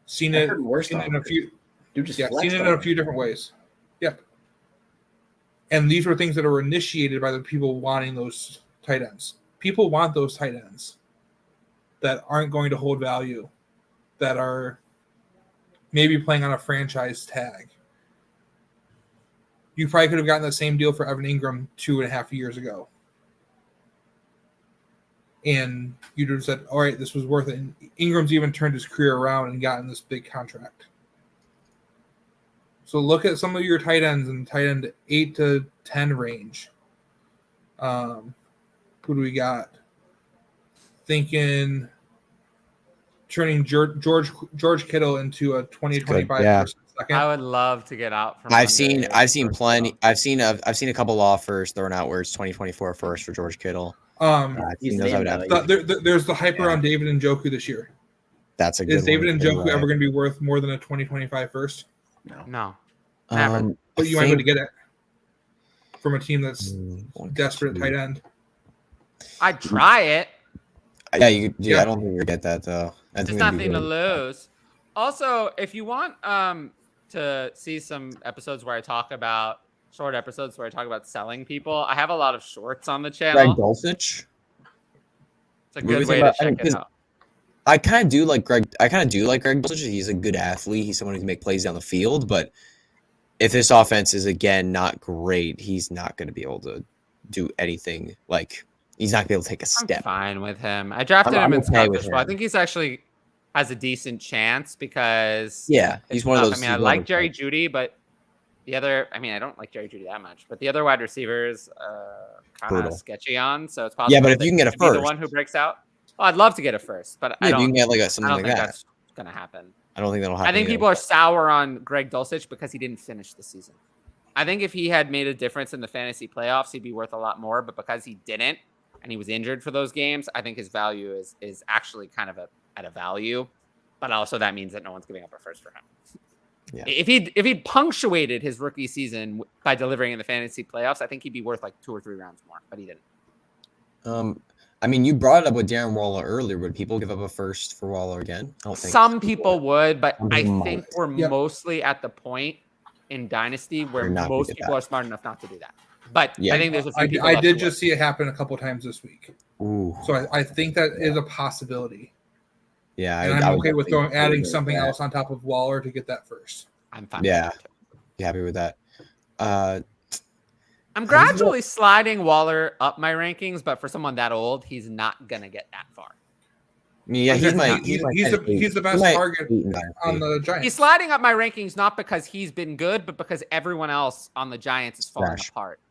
Seen it in a few different ways. Yep. And these were things that were initiated by the people wanting those tight ends. People want those tight ends that aren't going to hold value, that are maybe playing on a franchise tag. You probably could have gotten the same deal for Evan Ingram 2.5 years ago. And you'd have said, all right, this was worth it. And Ingram's even turned his career around and gotten this big contract. So look at some of your tight ends in tight end 8 to 10 range. Who do we got? Thinking turning George Kittle into a 2025 first and second. I would love to get out from. I've seen plenty. I've seen a couple offers thrown out where it's 2024 first for George Kittle. There's the hype around David Njoku this year. That's a good one. Is David Njoku ever going to be worth more than a 2025 first? No. Never. But you might be able to get it from a team that's desperate at tight end. I'd try it. Yeah, I don't think you're gonna get that though. There's nothing to lose. Also, if you want to see some episodes where I talk about short episodes where I talk about selling people, I have a lot of shorts on the channel. Greg Dulcich. It's a good way to check it out. I kind of do like Greg Dulcich. He's a good athlete. He's someone who can make plays down the field, but if this offense is again not great, he's not going to be able to do anything. Like he's not going to be able to take a step. I'm fine with him. I drafted him in Scottish. I think he's actually has a decent chance because he's one of those. I mean, I like Jerry Jeudy, but the other, I mean, I don't like Jerry Jeudy that much, but the other wide receivers kind of sketchy on. So it's possible. Yeah, but if you can get a first, the one who breaks out. Oh, I'd love to get a first, but I don't. You can get like something like that. That's gonna happen. I don't think that'll happen. I think people are sour on Greg Dulcich because he didn't finish the season. I think if he had made a difference in the fantasy playoffs, he'd be worth a lot more. But because he didn't, and he was injured for those games, I think his value is actually kind of at a value. But also that means that no one's giving up a first for him. Yeah. If he'd punctuated his rookie season by delivering in the fantasy playoffs, I think he'd be worth like 2 or 3 rounds more. But he didn't. I mean, you brought it up with Darren Waller earlier. Would people give up a first for Waller again? I don't think some people would, but I think we're mostly at the point in Dynasty where most people are smart enough not to do that. But Yeah. I think there's a few people I left did to just see it happen a couple times this week. Ooh. So I think that is a possibility. Yeah. And I I'm would okay with definitely adding agree with something that. else on top of Waller to get that first. I'm fine. Yeah. With that too. You happy with that? I'm gradually sliding Waller up my rankings, but for someone that old, he's not gonna get that far. I mean, yeah, he's the best target on the Giants. He's sliding up my rankings not because he's been good, but because everyone else on the Giants is falling apart.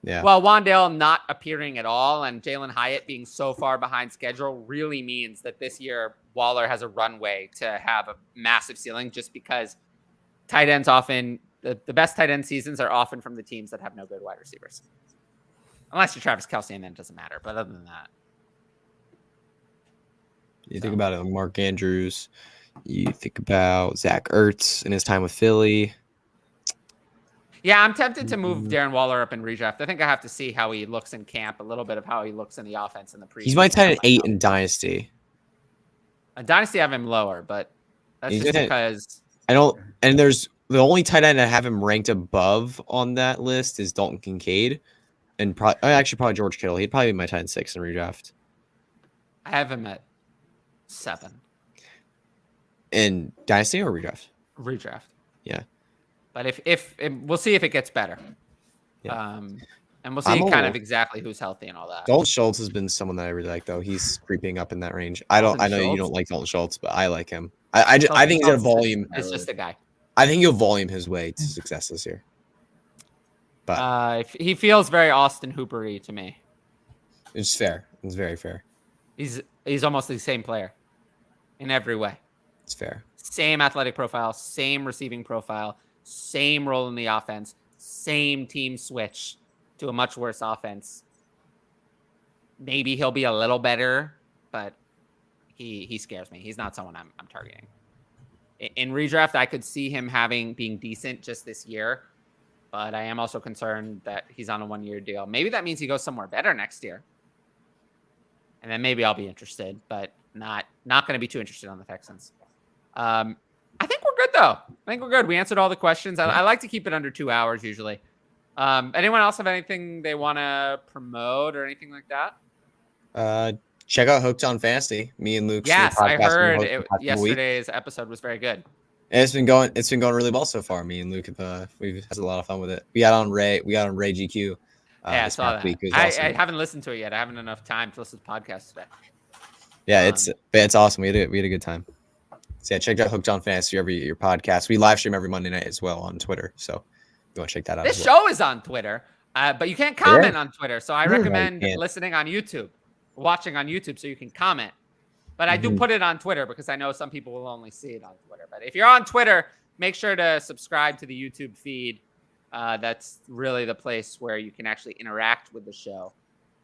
Yeah. Well, Wandale not appearing at all and Jalen Hyatt being so far behind schedule really means that this year Waller has a runway to have a massive ceiling just because tight ends often, the best tight end seasons are often from the teams that have no good wide receivers. Unless you're Travis Kelce and then it doesn't matter. But other than that. You think about it, Mark Andrews. You think about Zach Ertz and his time with Philly. Yeah, I'm tempted to move Darren Waller up in redraft. I think I have to see how he looks in camp, a little bit of how he looks in the offense in the preseason. He's my tight end 8 in Dynasty. A Dynasty, I have him lower, but that's just because I don't. And there's the only tight end I have him ranked above on that list is Dalton Kincaid, and probably George Kittle. He'd probably be my tight end 6 in redraft. I have him at 7 in Dynasty or redraft. Redraft. Yeah. But if we'll see if it gets better. Yeah. And we'll see kind of exactly who's healthy and all that. Dalton Schultz has been someone that I really like, though. He's creeping up in that range. I know you don't like Dalton Schultz, but I like him. I think he's at a volume. It's just a guy. I think he'll volume his way to success this year. But he feels very Austin Hooper-y to me. It's fair. It's very fair. He's almost the same player in every way. It's fair. Same athletic profile, same receiving profile, same role in the offense, same team switch to a much worse offense. Maybe he'll be a little better, but he scares me. He's not someone I'm targeting. In redraft, I could see him being decent just this year, but I am also concerned that he's on a 1-year deal. Maybe that means he goes somewhere better next year. And then maybe I'll be interested, but not going to be too interested on the Texans. I think we're good, though. I think we're good. We answered all the questions. I like to keep it under 2 hours usually. Anyone else have anything they want to promote or anything like that? Check out Hooked on Fantasy. Me and Luke. Yes, I heard yesterday's episode was very good. And it's been going really well so far. Me and Luke we've had a lot of fun with it. We got on Ray GQ. Yeah, I saw that. Awesome. I haven't listened to it yet. I haven't enough time to listen to the podcast today. Yeah, it's awesome. We had a good time. So yeah, check out Hooked on Fantasy your podcast. We live stream every Monday night as well on Twitter. So you want to check that out. This show is on Twitter, but you can't comment on Twitter. So I recommend listening on YouTube, watching on YouTube, so you can comment. But I do put it on Twitter because I know some people will only see it on Twitter. But if you're on Twitter, make sure to subscribe to the YouTube feed. That's really the place where you can actually interact with the show.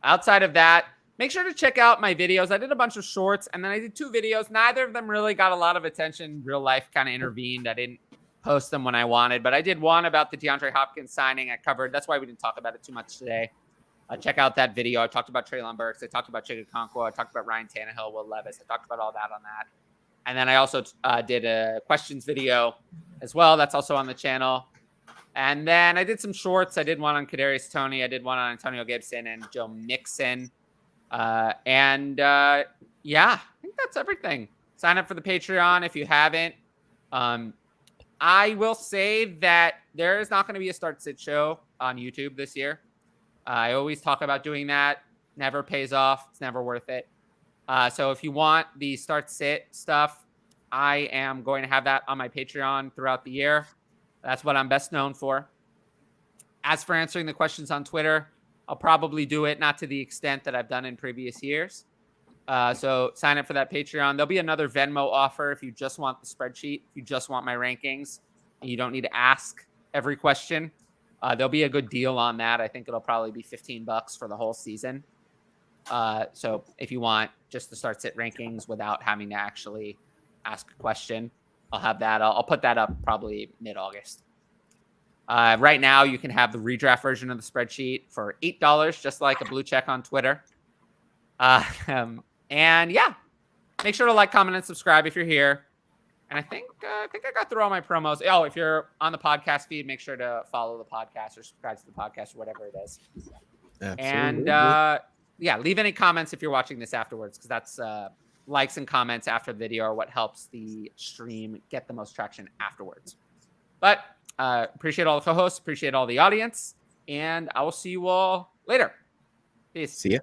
Outside of that, make sure to check out my videos. I did a bunch of shorts, and then I did 2 videos. Neither of them really got a lot of attention. Real life kind of intervened. I didn't post them when I wanted, but I did one about the DeAndre Hopkins signing I covered. That's why we didn't talk about it too much today. Check out that video. I talked about Treylon Burks. I talked about Chig Okonkwo. I talked about Ryan Tannehill, Will Levis. I talked about all that on that. And then I also did a questions video as well. That's also on the channel. And then I did some shorts. I did one on Kadarius Toney. I did one on Antonio Gibson and Joe Mixon. Yeah, I think that's everything. Sign up for the Patreon if you haven't. I will say that there is not going to be a start sit show on YouTube this year. I always talk about doing that. Never pays off. It's never worth it. So if you want the start sit stuff, I am going to have that on my Patreon throughout the year. That's what I'm best known for. As for answering the questions on Twitter, I'll probably do it not to the extent that I've done in previous years. So sign up for that Patreon. There'll be another Venmo offer if you just want the spreadsheet, if you just want my rankings, and you don't need to ask every question. There'll be a good deal on that. I think it'll probably be $15 for the whole season. So if you want just the start sit rankings without having to actually ask a question, I'll have that. I'll put that up probably mid-August. Right now, you can have the redraft version of the spreadsheet for $8, just like a blue check on Twitter. And yeah, make sure to like, comment, and subscribe if you're here. And I think I got through all my promos. Oh, if you're on the podcast feed, make sure to follow the podcast or subscribe to the podcast or whatever it is. Absolutely. And leave any comments if you're watching this afterwards, because that's likes and comments after the video are what helps the stream get the most traction afterwards. But appreciate all the co-hosts, appreciate all the audience, and I will see you all later. Peace. See ya.